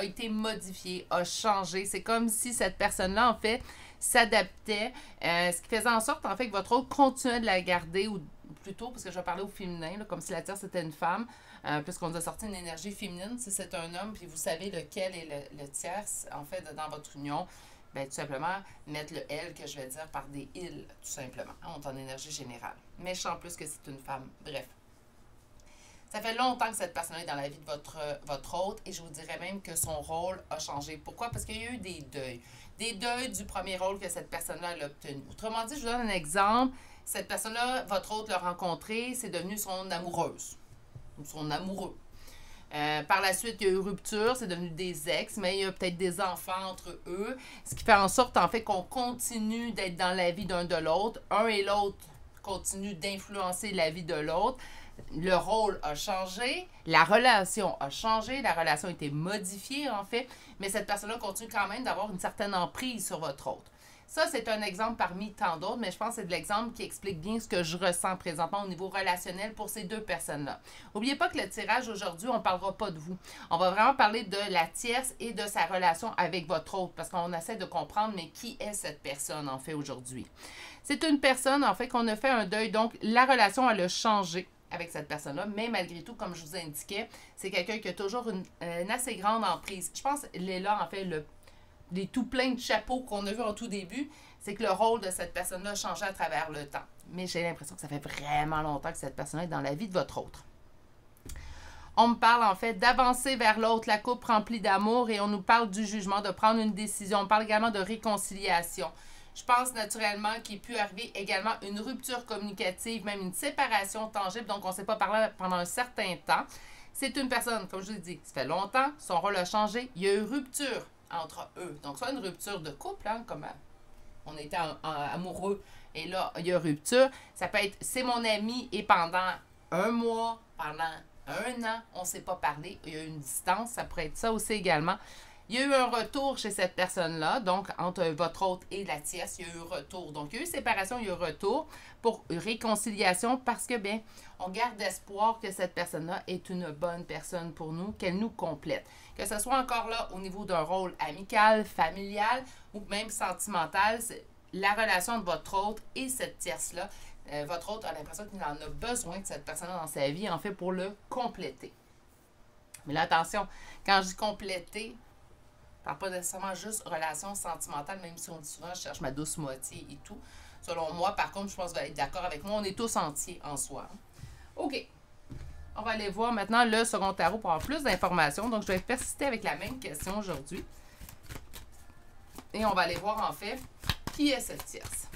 été modifié, a changé. C'est comme si cette personne-là, en fait, s'adaptait, ce qui faisait en sorte, en fait, que votre hôte continuait de la garder, ou plutôt, parce que je vais parler au féminin, là, comme si la tierce était une femme, puisqu'on a sorti une énergie féminine. Si c'est un homme, puis vous savez lequel est le tierce, en fait, dans votre union, bien, tout simplement, mettre le L, que je vais dire, par des ils, tout simplement. On est en énergie générale. Méchant plus que c'est une femme. Bref. Ça fait longtemps que cette personne est dans la vie de votre hôte, et je vous dirais même que son rôle a changé. Pourquoi? Parce qu'il y a eu des deuils. Des deuils du premier rôle que cette personne-là a obtenu. Autrement dit, je vous donne un exemple. Cette personne-là, votre hôte l'a rencontrée, c'est devenu son amoureuse. Ou son amoureux. Par la suite, il y a eu rupture, c'est devenu des ex, mais il y a peut-être des enfants entre eux, ce qui fait en sorte, en fait, qu'on continue d'être dans la vie d'un de l'autre. Un et l'autre continuent d'influencer la vie de l'autre. Le rôle a changé, la relation a changé, la relation a été modifiée, en fait, mais cette personne-là continue quand même d'avoir une certaine emprise sur votre autre. Ça, c'est un exemple parmi tant d'autres, mais je pense que c'est de l'exemple qui explique bien ce que je ressens présentement au niveau relationnel pour ces deux personnes-là. N'oubliez pas que le tirage aujourd'hui, on ne parlera pas de vous. On va vraiment parler de la tierce et de sa relation avec votre autre, parce qu'on essaie de comprendre, mais qui est cette personne, en fait, aujourd'hui. C'est une personne, en fait, qu'on a fait un deuil, donc la relation, elle a changé avec cette personne-là, mais malgré tout, comme je vous indiquais, c'est quelqu'un qui a toujours une assez grande emprise. Je pense qu'elle est là, en fait, les tout pleins de chapeaux qu'on a vu en tout début, c'est que le rôle de cette personne-là a changé à travers le temps. Mais j'ai l'impression que ça fait vraiment longtemps que cette personne est dans la vie de votre autre. On me parle en fait d'avancer vers l'autre, la coupe remplie d'amour, et on nous parle du jugement, de prendre une décision. On parle également de réconciliation. Je pense naturellement qu'il peut arriver également une rupture communicative, même une séparation tangible, donc on ne s'est pas parlé pendant un certain temps. C'est une personne, comme je vous l'ai dit, ça fait longtemps, son rôle a changé, il y a eu rupture entre eux. Donc, soit une rupture de couple, hein, comme on était amoureux, et là, il y a rupture. Ça peut être, c'est mon ami, et pendant un mois, pendant un an, on ne s'est pas parlé, il y a eu une distance, ça pourrait être ça aussi également. Il y a eu un retour chez cette personne-là, donc entre votre hôte et la tierce, il y a eu retour. Donc, il y a eu séparation, il y a eu retour pour réconciliation parce que, bien, on garde espoir que cette personne-là est une bonne personne pour nous, qu'elle nous complète. Que ce soit encore là au niveau d'un rôle amical, familial ou même sentimental, la relation de votre hôte et cette tierce-là, votre hôte a l'impression qu'il en a besoin de cette personne-là dans sa vie, en fait, pour le compléter. Mais là, attention, quand je dis compléter, je ne parle pas nécessairement juste relation sentimentale, même si on dit souvent je cherche ma douce moitié et tout. Selon moi, par contre, je pense que vous allez être d'accord avec moi, on est tous entiers en soi. OK. On va aller voir maintenant le second tarot pour avoir plus d'informations. Donc, je vais persister avec la même question aujourd'hui. Et on va aller voir en fait qui est cette tierce.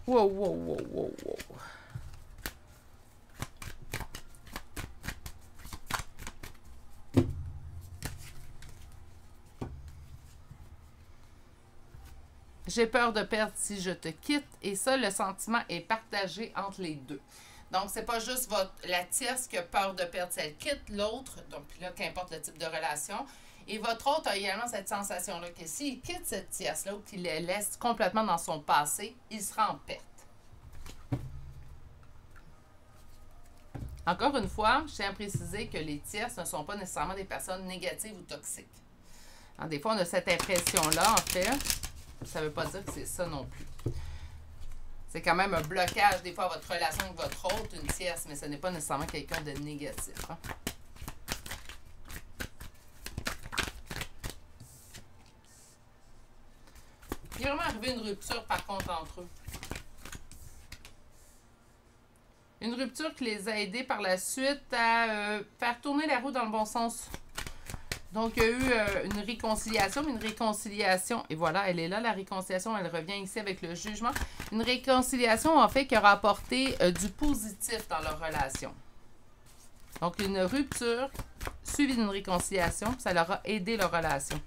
Wow, wow, wow, wow, wow. J'ai peur de perdre si je te quitte. Et ça, le sentiment est partagé entre les deux. Donc, c'est pas juste la tierce qui a peur de perdre si elle quitte l'autre. Donc, là, qu'importe le type de relation. Et votre autre a également cette sensation-là que s'il quitte cette tierce-là ou qu'il la laisse complètement dans son passé, il sera en perte. Encore une fois, je tiens à préciser que les tierces ne sont pas nécessairement des personnes négatives ou toxiques. Alors, des fois, on a cette impression-là, en fait. Ça ne veut pas dire que c'est ça non plus. C'est quand même un blocage, des fois, à votre relation avec votre hôte, une tierce, mais ce n'est pas nécessairement quelqu'un de négatif. Hein? Il est vraiment arrivé une rupture, par contre, entre eux. Une rupture qui les a aidés par la suite à faire tourner la roue dans le bon sens. Donc, il y a eu une réconciliation, mais une réconciliation, et voilà, elle est là, la réconciliation, elle revient ici avec le jugement. Une réconciliation, en fait, qui aura apporté du positif dans leur relation. Donc, une rupture suivie d'une réconciliation, ça leur a aidé leur relation.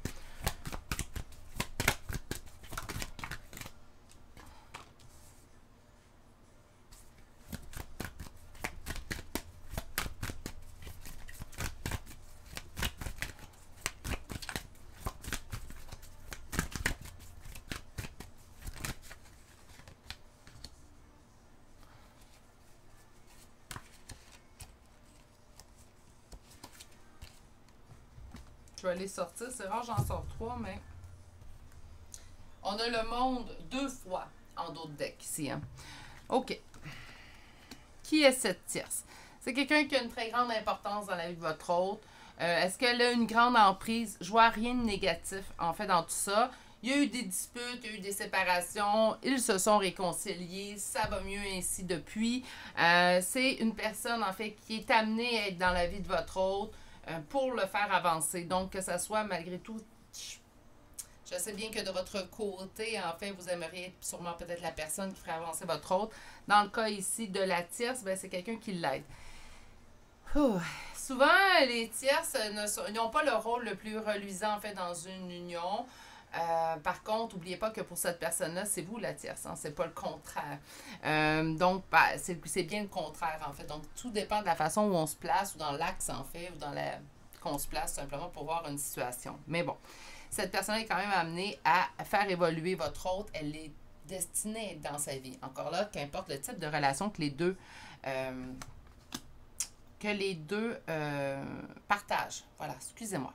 Je vais aller sortir. C'est rare, j'en sors 3, mais... On a le monde 2 fois en d'autres decks ici. Hein? OK. Qui est cette tierce? C'est quelqu'un qui a une très grande importance dans la vie de votre hôte. Est-ce qu'elle a une grande emprise? Je vois rien de négatif, en fait, dans tout ça. Il y a eu des disputes, il y a eu des séparations. Ils se sont réconciliés. Ça va mieux ainsi depuis. C'est une personne, en fait, qui est amenée à être dans la vie de votre hôte pour le faire avancer. Donc, que ça soit malgré tout, je sais bien que de votre côté, en fait, vous aimeriez être sûrement peut-être la personne qui ferait avancer votre hôte. Dans le cas ici de la tierce, ben, c'est quelqu'un qui l'aide. Souvent, les tierces n'ont pas le rôle le plus reluisant, en fait, dans une union. Par contre, n'oubliez pas que pour cette personne-là, c'est vous la tierce, hein, c'est pas le contraire. Donc, c'est bien le contraire, en fait. Donc, tout dépend de la façon où on se place, ou dans l'axe, en fait, ou dans qu'on se place, simplement pour voir une situation. Mais bon, cette personne est quand même amenée à faire évoluer votre hôte. Elle est destinée à être dans sa vie. Encore là, qu'importe le type de relation que les deux... partagent. Voilà, excusez-moi.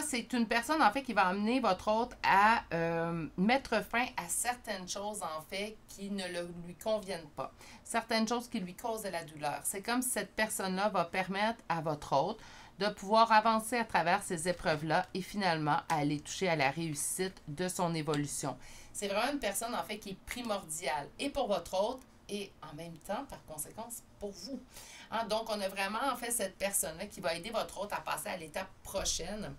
C'est une personne, en fait, qui va amener votre hôte à mettre fin à certaines choses, en fait, qui ne lui conviennent pas. Certaines choses qui lui causent de la douleur. C'est comme si cette personne-là va permettre à votre hôte de pouvoir avancer à travers ces épreuves-là et finalement aller toucher à la réussite de son évolution. C'est vraiment une personne, en fait, qui est primordiale et pour votre hôte et en même temps, par conséquence, pour vous. Hein, donc, on a vraiment, en fait, cette personne-là qui va aider votre hôte à passer à l'étape prochaine.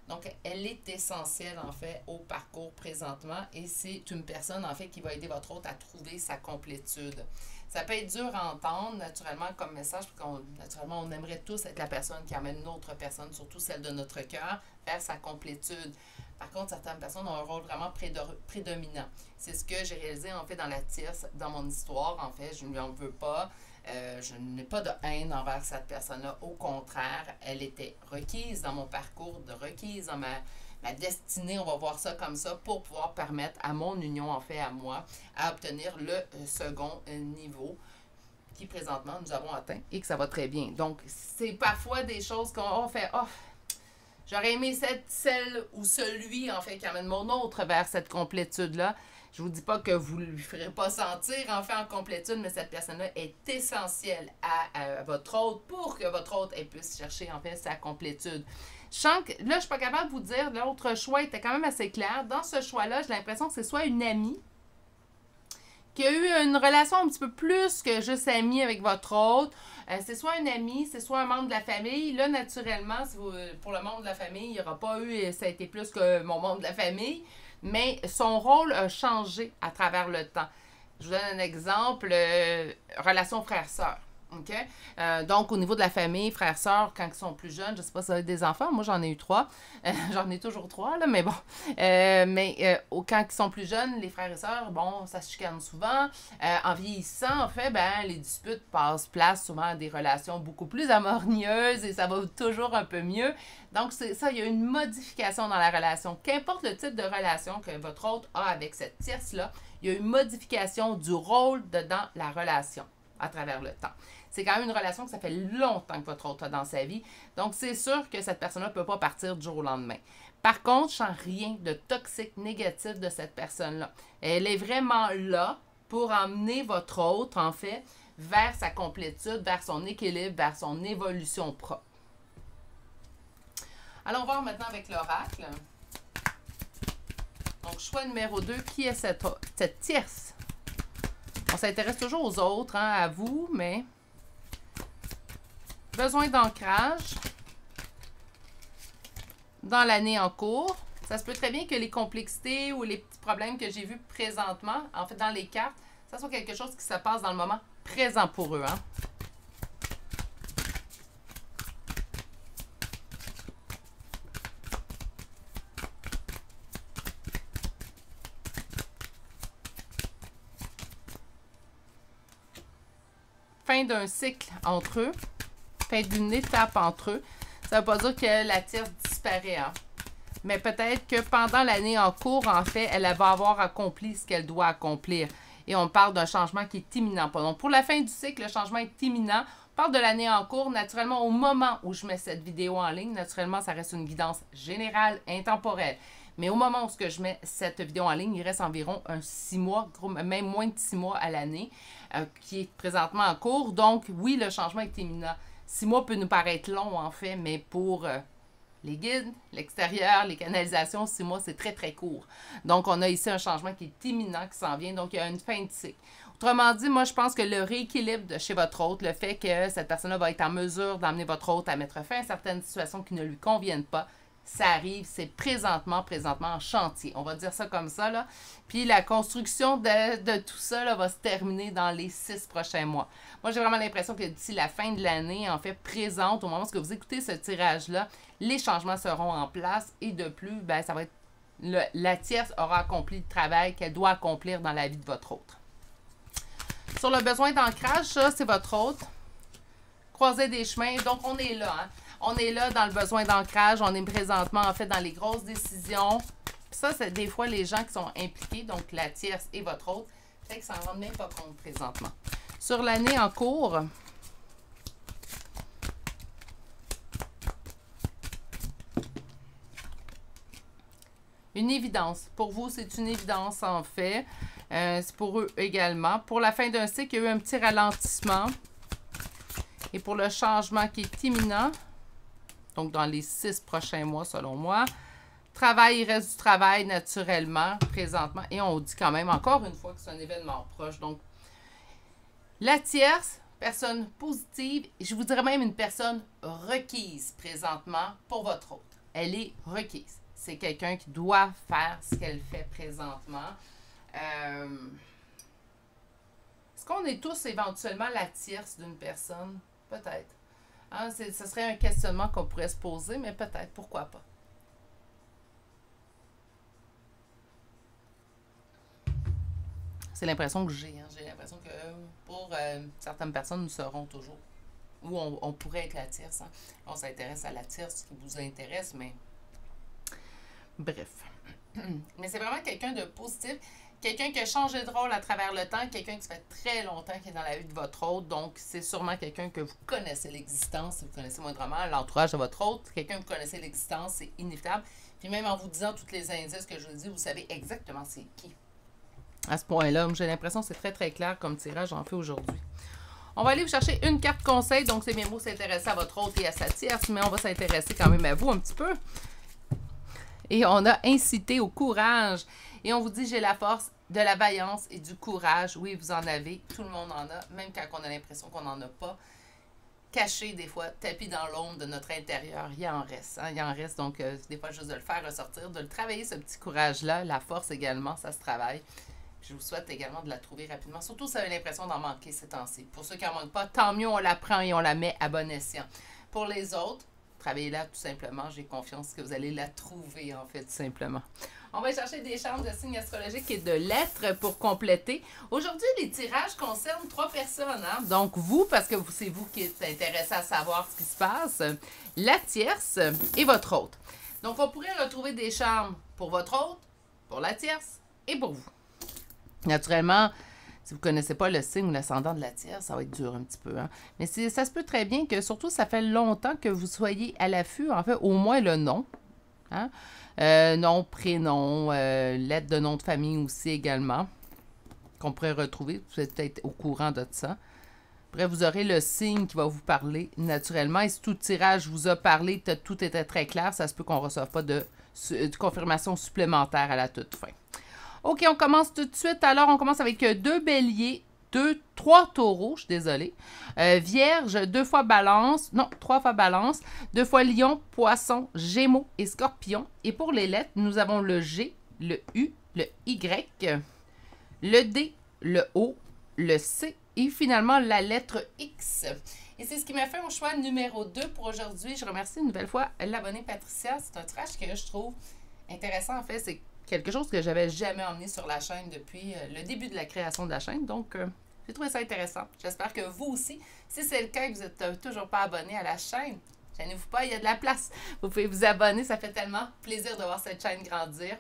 Donc, elle est essentielle, en fait, au parcours présentement et c'est une personne, en fait, qui va aider votre hôte à trouver sa complétude. Ça peut être dur à entendre, naturellement, comme message, parce naturellement, on aimerait tous être la personne qui amène une autre personne, surtout celle de notre cœur, vers sa complétude. Par contre, certaines personnes ont un rôle vraiment prédominant. C'est ce que j'ai réalisé, en fait, dans la tierce, dans mon histoire, en fait. Je ne lui en veux pas. Je n'ai pas de haine envers cette personne-là. Au contraire, elle était requise dans mon parcours, requise dans ma destinée, on va voir ça comme ça, pour pouvoir permettre à mon union, en fait, à moi, à obtenir le second niveau qui, présentement, nous avons atteint et que ça va très bien. Donc, c'est parfois des choses qu'on fait... Oh, j'aurais aimé celle ou celui, en fait, qui amène mon autre vers cette complétude-là. Je ne vous dis pas que vous ne lui ferez pas sentir, en fait, en complétude, mais cette personne-là est essentielle à votre hôte pour que votre hôte puisse chercher, en fait, sa complétude. Je sens que, là, je ne suis pas capable de vous dire, l'autre choix était quand même assez clair. Dans ce choix-là, j'ai l'impression que c'est soit une amie qui a eu une relation un petit peu plus que juste amie avec votre hôte, c'est soit un ami, c'est soit un membre de la famille. Là, naturellement, pour le membre de la famille, il n'y aura pas eu, ça a été plus que mon membre de la famille, mais son rôle a changé à travers le temps. Je vous donne un exemple, relation frère-sœur. OK? Donc, au niveau de la famille, frères, sœurs, quand ils sont plus jeunes, je ne sais pas si vous avez des enfants, moi j'en ai eu 3. J'en ai toujours 3, là, mais bon. Quand ils sont plus jeunes, les frères et sœurs, bon, ça se chicane souvent. En vieillissant, en fait, les disputes passent place souvent à des relations beaucoup plus harmonieuses et ça va toujours un peu mieux. Donc, c'est ça, il y a une modification dans la relation. Qu'importe le type de relation que votre hôte a avec cette tierce-là, il y a une modification du rôle dans la relation à travers le temps. C'est quand même une relation que ça fait longtemps que votre hôte a dans sa vie. Donc, c'est sûr que cette personne-là ne peut pas partir du jour au lendemain. Par contre, je ne sens rien de toxique, négatif de cette personne-là. Elle est vraiment là pour emmener votre hôte, en fait, vers sa complétude, vers son équilibre, vers son évolution propre. Allons voir maintenant avec l'oracle. Donc, choix numéro 2, qui est cette tierce? On s'intéresse toujours aux autres, hein, à vous, mais besoin d'ancrage dans l'année en cours. Ça se peut très bien que les complexités ou les petits problèmes que j'ai vus présentement, en fait dans les cartes, ça soit quelque chose qui se passe dans le moment présent pour eux. Hein. Fin d'un cycle entre eux, fin d'une étape entre eux. Ça ne veut pas dire que la tierce disparaît. Hein? Mais peut-être que pendant l'année en cours, en fait, elle va avoir accompli ce qu'elle doit accomplir. Et on parle d'un changement qui est imminent. Donc, pour la fin du cycle, le changement est imminent. On parle de l'année en cours. Naturellement, au moment où je mets cette vidéo en ligne, naturellement, ça reste une guidance générale, intemporelle. Mais au moment où je mets cette vidéo en ligne, il reste environ 6 mois, même moins de 6 mois à l'année, qui est présentement en cours. Donc, oui, le changement est imminent. 6 mois peut nous paraître long, en fait, mais pour les guides, l'extérieur, les canalisations, 6 mois, c'est très, très court. Donc, on a ici un changement qui est imminent, qui s'en vient. Donc, il y a une fin de cycle. Autrement dit, moi, je pense que le rééquilibre de chez votre hôte, le fait que cette personne-là va être en mesure d'emmener votre hôte à mettre fin à certaines situations qui ne lui conviennent pas, ça arrive, c'est présentement en chantier. On va dire ça comme ça, là. Puis la construction de tout ça là, va se terminer dans les 6 prochains mois. Moi, j'ai vraiment l'impression que d'ici la fin de l'année, en fait, présente, au moment où vous écoutez ce tirage-là, les changements seront en place et de plus, ça va être la tierce aura accompli le travail qu'elle doit accomplir dans la vie de votre hôte. Sur le besoin d'ancrage, ça, c'est votre hôte. Croiser des chemins. Donc, on est là, hein. On est là dans le besoin d'ancrage. On est présentement, en fait, dans les grosses décisions. Ça, c'est des fois les gens qui sont impliqués, donc la tierce et votre hôte, fait qu'ils s'en rendent même pas compte présentement. Sur l'année en cours, une évidence. Pour vous, c'est une évidence, en fait. C'est pour eux également. Pour la fin d'un cycle, il y a eu un petit ralentissement. Et pour le changement qui est imminent, donc dans les 6 prochains mois, selon moi, travail, il reste du travail naturellement, présentement. Et on dit quand même, encore une fois, que c'est un événement proche. Donc, la tierce, personne positive, je vous dirais même une personne requise présentement pour votre hôte. Elle est requise. C'est quelqu'un qui doit faire ce qu'elle fait présentement. Est-ce qu'on est tous éventuellement la tierce d'une personne? Peut-être. Hein, ce serait un questionnement qu'on pourrait se poser, mais peut-être, pourquoi pas. C'est l'impression que j'ai. Hein. J'ai l'impression que pour certaines personnes, nous serons toujours. Ou on pourrait être la tierce. Hein. On s'intéresse à la tierce, ce qui vous intéresse, mais bref. Mais c'est vraiment quelqu'un de positif. Quelqu'un qui a changé de rôle à travers le temps, quelqu'un qui fait très longtemps qui est dans la vie de votre hôte, donc c'est sûrement quelqu'un que vous connaissez l'existence, vous connaissez moindrement l'entourage de votre hôte, quelqu'un que vous connaissez l'existence, c'est inévitable. Puis même en vous disant tous les indices que je vous dis, vous savez exactement c'est qui. À ce point-là, j'ai l'impression que c'est très très clair comme tirage j'en fais aujourd'hui. On va aller vous chercher une carte conseil, donc c'est bien beau s'intéresser à votre hôte et à sa tierce, mais on va s'intéresser quand même à vous un petit peu. Et on a incité au courage. Et on vous dit, j'ai la force de la vaillance et du courage. Oui, vous en avez. Tout le monde en a. Même quand on a l'impression qu'on n'en a pas. caché des fois, tapis dans l'ombre de notre intérieur. Il en reste. Hein? Il en reste. Donc, des fois, juste de le faire ressortir, de le travailler, ce petit courage-là. La force également, ça se travaille. Je vous souhaite également de la trouver rapidement. Surtout si vous avez l'impression d'en manquer ces temps-ci. Pour ceux qui n'en manquent pas, tant mieux, on la prend et on la met à bon escient. Pour les autres, travaillez-la tout simplement. J'ai confiance que vous allez la trouver, en fait, tout simplement. On va chercher des chances de signes astrologiques et de lettres pour compléter. Aujourd'hui, les tirages concernent 3 personnes. Hein? Donc, vous, parce que c'est vous qui êtes intéressé à savoir ce qui se passe, la tierce et votre hôte. Donc, on pourrait retrouver des charmes pour votre hôte, pour la tierce et pour vous. Naturellement, si vous ne connaissez pas le signe ou l'ascendant de la tierce, ça va être dur un petit peu. Hein? Mais ça se peut très bien que, surtout, ça fait longtemps que vous soyez à l'affût, en fait, au moins le nom. Hein? Nom, prénom, lettre de nom de famille aussi également, qu'on pourrait retrouver. Vous êtes peut-être au courant de ça. Après, vous aurez le signe qui va vous parler naturellement. Et si tout tirage vous a parlé, tout était très clair, ça se peut qu'on ne reçoive pas de confirmation supplémentaire à la toute fin. OK, on commence tout de suite. Alors, on commence avec 2 béliers, 3 taureaux, je suis désolée. Vierge, 2 fois balance, non, 3 fois balance, 2 fois lion, poisson, gémeaux et scorpion. Et pour les lettres, nous avons le G, le U, le Y, le D, le O, le C et finalement la lettre X. Et c'est ce qui m'a fait mon choix numéro 2 pour aujourd'hui. Je remercie une nouvelle fois l'abonnée Patricia. C'est un tirage que je trouve intéressant. En fait, c'est quelque chose que j'avais jamais emmené sur la chaîne depuis le début de la création de la chaîne. Donc, j'ai trouvé ça intéressant. J'espère que vous aussi, si c'est le cas et que vous n'êtes toujours pas abonné à la chaîne, gênez-vous pas, il y a de la place. Vous pouvez vous abonner, ça fait tellement plaisir de voir cette chaîne grandir.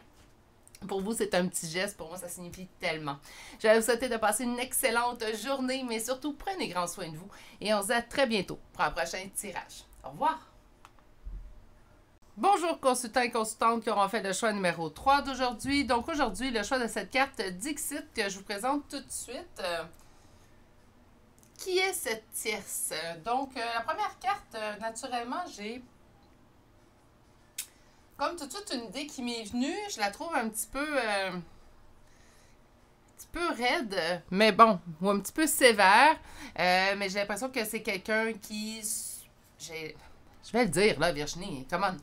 Pour vous, c'est un petit geste. Pour moi, ça signifie tellement. Je vais vous souhaiter de passer une excellente journée, mais surtout, prenez grand soin de vous. Et on se dit à très bientôt pour un prochain tirage. Au revoir! Bonjour consultants et consultantes qui auront fait le choix numéro 3 d'aujourd'hui. Donc aujourd'hui, le choix de cette carte Dixit que je vous présente tout de suite. Qui est cette tierce? Donc la première carte, naturellement, j'ai comme tout de suite une idée qui m'est venue. Je la trouve un petit peu raide, mais bon, ou un petit peu sévère. Mais j'ai l'impression que c'est quelqu'un qui... Je vais le dire, là, Virginie, come on.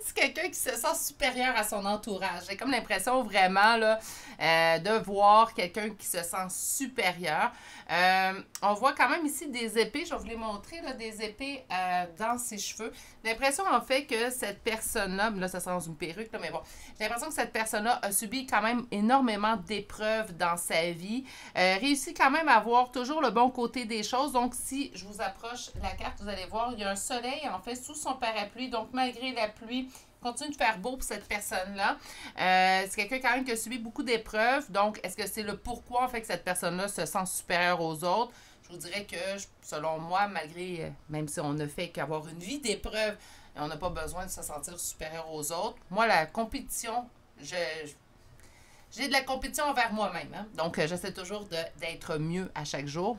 C'est quelqu'un qui se sent supérieur à son entourage. J'ai comme l'impression vraiment là, de voir quelqu'un qui se sent supérieur. On voit quand même ici des épées. Je vais vous les montrer, là, des épées dans ses cheveux. J'ai l'impression en fait que cette personne-là, ça sent dans une perruque, là, mais bon, j'ai l'impression que cette personne-là a subi quand même énormément d'épreuves dans sa vie. Réussit quand même à voir toujours le bon côté des choses. Donc, si je vous approche la carte, vous allez voir, il y a un soleil en fait sous son parapluie. Donc, malgré la pluie, continue de faire beau pour cette personne-là. C'est quelqu'un quand même qui a subi beaucoup d'épreuves. Donc, est-ce que c'est le pourquoi en fait que cette personne-là se sent supérieure aux autres? Je vous dirais que, selon moi, malgré, même si on ne fait qu'avoir une vie d'épreuves, on n'a pas besoin de se sentir supérieur aux autres. Moi, la compétition, j'ai de la compétition envers moi-même. Hein? Donc, j'essaie toujours d'être mieux à chaque jour.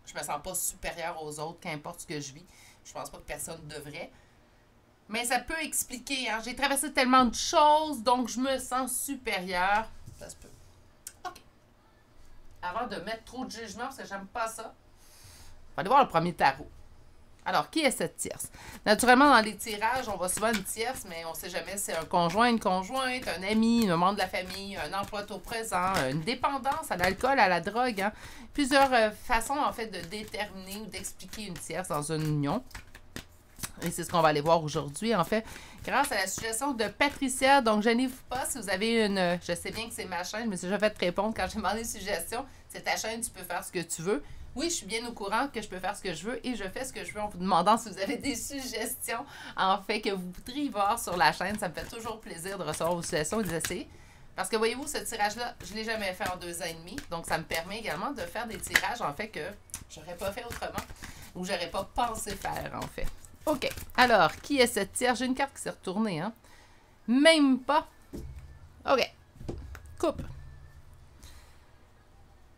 Je me sens pas supérieure aux autres, qu'importe ce que je vis. Je pense pas que personne devrait. Mais ça peut expliquer. Hein? J'ai traversé tellement de choses, donc je me sens supérieure. Ça se peut. OK. Avant de mettre trop de jugement, parce que j'aime pas ça, on va aller voir le premier tarot. Alors, qui est cette tierce? Naturellement, dans les tirages, on voit souvent une tierce, mais on ne sait jamais si c'est un conjoint, une conjointe, un ami, un membre de la famille, un emploi tôt présent, une dépendance à l'alcool, à la drogue. Hein? Plusieurs façons, en fait, de déterminer ou d'expliquer une tierce dans une union. Et c'est ce qu'on va aller voir aujourd'hui, en fait, grâce à la suggestion de Patricia. Donc, gênez-vous pas si vous avez une... Je sais bien que c'est ma chaîne, je me suis déjà fait répondre quand j'ai demandé une suggestion. C'est ta chaîne, tu peux faire ce que tu veux. Oui, je suis bien au courant que je peux faire ce que je veux et je fais ce que je veux en vous demandant si vous avez des suggestions, en fait, que vous voudriez voir sur la chaîne. Ça me fait toujours plaisir de recevoir vos suggestions et de les essayer. Parce que, voyez-vous, ce tirage-là, je ne l'ai jamais fait en 2 ans et demi. Donc, ça me permet également de faire des tirages, en fait, que je n'aurais pas fait autrement ou je n'aurais pas pensé faire, en fait. OK. Alors, qui est cette tierce? J'ai une carte qui s'est retournée, hein? Même pas. OK. Coupe.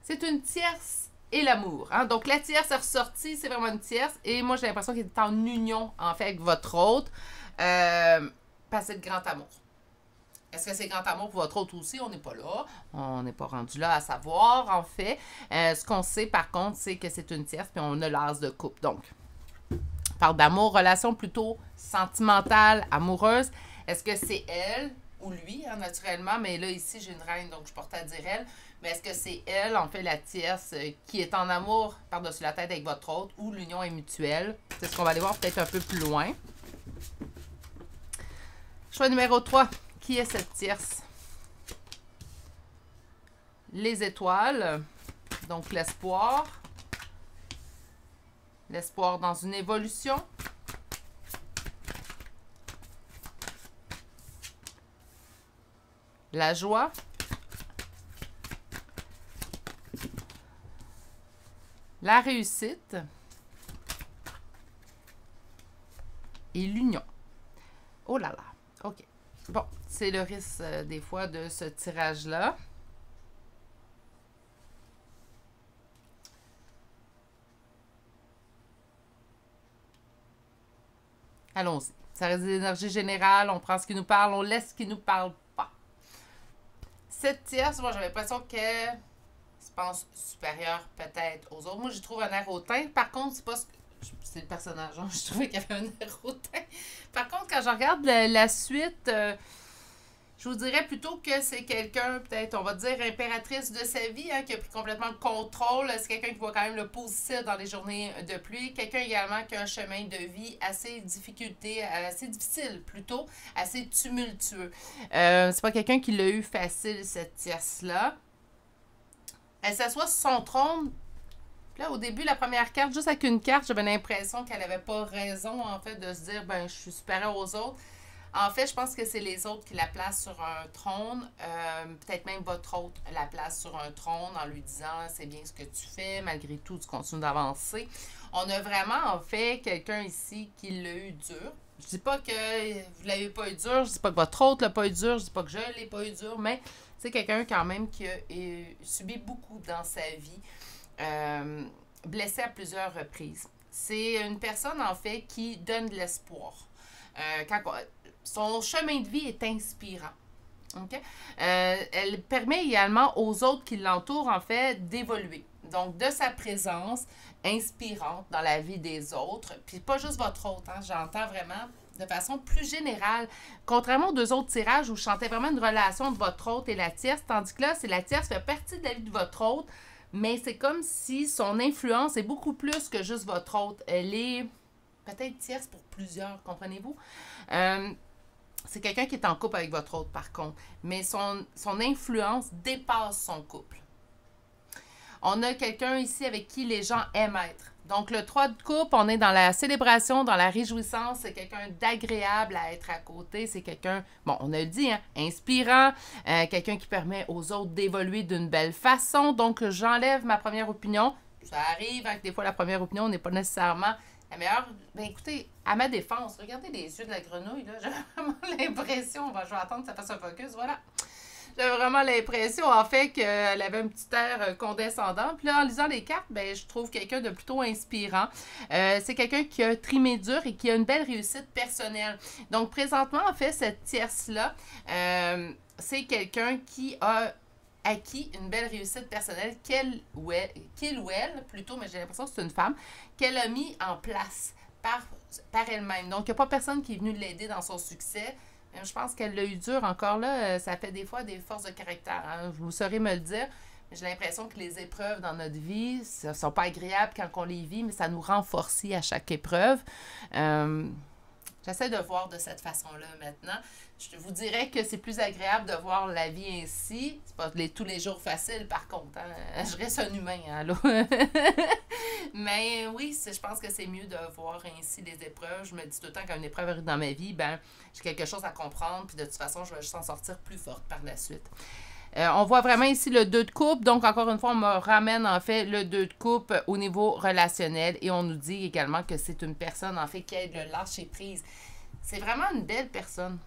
C'est une tierce et l'amour. Hein? Donc, la tierce est ressortie, c'est vraiment une tierce. Et moi, j'ai l'impression qu'elle est en union, en fait, avec votre hôte. Passer de grand amour. Est-ce que c'est grand amour pour votre autre aussi? On n'est pas là. On n'est pas rendu là à savoir, en fait. Ce qu'on sait, par contre, c'est que c'est une tierce, puis on a l'as de coupe. Donc, on parle d'amour, relation plutôt sentimentale, amoureuse. Est-ce que c'est elle ou lui, hein, naturellement? Mais là, ici, j'ai une reine, donc je porte à dire elle. Mais est-ce que c'est elle, en fait, la tierce, qui est en amour par-dessus la tête avec votre autre, ou l'union est mutuelle? C'est ce qu'on va aller voir peut-être un peu plus loin. Choix numéro 3. Qui est cette tierce? Les étoiles, donc l'espoir. L'espoir dans une évolution. La joie. La réussite. Et l'union. Oh là là. OK. Bon, c'est le risque des fois de ce tirage-là. Allons-y. Ça reste des énergies générales. On prend ce qui nous parle, on laisse ce qui nous parle pas. Cette tierce, moi, j'avais l'impression qu'elle se pense supérieure peut-être aux autres. Moi, j'y trouve un air hautain. Par contre, c'est pas ce que... C'est le personnage, hein? Je trouvais qu'il y avait un air hautain. Par contre, quand je regarde la suite, je vous dirais plutôt que c'est quelqu'un, peut-être, on va dire, impératrice de sa vie, hein, qui a pris complètement le contrôle. C'est quelqu'un qui voit quand même le positif dans les journées de pluie. Quelqu'un également qui a un chemin de vie assez difficile plutôt, assez tumultueux. C'est pas quelqu'un qui l'a eu facile, cette tierce-là. Elle s'assoit sur son trône. Là, au début, la première carte, juste avec une carte, j'avais l'impression qu'elle n'avait pas raison, en fait, de se dire, ben, je suis supérieure aux autres. En fait, je pense que c'est les autres qui la placent sur un trône. Peut-être même votre autre la place sur un trône en lui disant, c'est bien ce que tu fais, malgré tout, tu continues d'avancer. On a vraiment, en fait, quelqu'un ici qui l'a eu dur. Je dis pas que vous ne l'avez pas eu dur, je dis pas que votre autre l'a pas eu dur, je dis pas que je l'ai pas eu dur, mais c'est quelqu'un quand même qui a subi beaucoup dans sa vie. Blessé à plusieurs reprises. C'est une personne, en fait, qui donne de l'espoir. Son chemin de vie est inspirant. Okay? Elle permet également aux autres qui l'entourent, en fait, d'évoluer. Donc, de sa présence inspirante dans la vie des autres, puis pas juste votre autre, hein, j'entends vraiment de façon plus générale. Contrairement aux deux autres tirages où je sentais vraiment une relation de votre autre et la tierce, tandis que là, c'est la tierce fait partie de la vie de votre autre, mais c'est comme si son influence est beaucoup plus que juste votre autre. Elle est peut-être tierce pour plusieurs, comprenez-vous? C'est quelqu'un qui est en couple avec votre autre, par contre. Mais son influence dépasse son couple. On a quelqu'un ici avec qui les gens aiment être. Donc, le 3 de coupe, on est dans la célébration, dans la réjouissance. C'est quelqu'un d'agréable à être à côté. C'est quelqu'un, bon, on a dit, hein, inspirant. Quelqu'un qui permet aux autres d'évoluer d'une belle façon. Donc, j'enlève ma première opinion. Ça arrive, hein, que des fois, la première opinion n'est pas nécessairement la meilleure. Ben écoutez, à ma défense, regardez les yeux de la grenouille, là. J'ai vraiment l'impression, je vais attendre que ça fasse un focus, voilà. J'avais vraiment l'impression, en fait, qu'elle avait un petit air condescendant. Puis là, en lisant les cartes, ben, je trouve quelqu'un de plutôt inspirant. C'est quelqu'un qui a trimé dur et qui a une belle réussite personnelle. Donc, présentement, en fait, cette tierce-là, c'est quelqu'un qui a acquis une belle réussite personnelle qu'il ou elle, plutôt, mais j'ai l'impression que c'est une femme, qu'elle a mis en place par elle-même. Donc, il n'y a pas personne qui est venu l'aider dans son succès. Je pense qu'elle l'a eu dur encore là. Ça fait des fois des forces de caractère. Hein. Vous saurez me le dire. J'ai l'impression que les épreuves dans notre vie, ne sont pas agréables quand on les vit, mais ça nous renforce à chaque épreuve. J'essaie de voir de cette façon-là maintenant. Je vous dirais que c'est plus agréable de voir la vie ainsi. C'est pas tous les jours facile, par contre. Hein? Je reste un humain, hein, là. Mais oui, je pense que c'est mieux de voir ainsi les épreuves. Je me dis tout le temps qu'une épreuve arrive dans ma vie, ben j'ai quelque chose à comprendre, puis de toute façon, je vais juste en sortir plus forte par la suite. On voit vraiment ici le 2 de coupe. Donc, encore une fois, on me ramène en fait le 2 de coupe au niveau relationnel. Et on nous dit également que c'est une personne en fait qui aide le lâcher-prise. C'est vraiment une belle personne.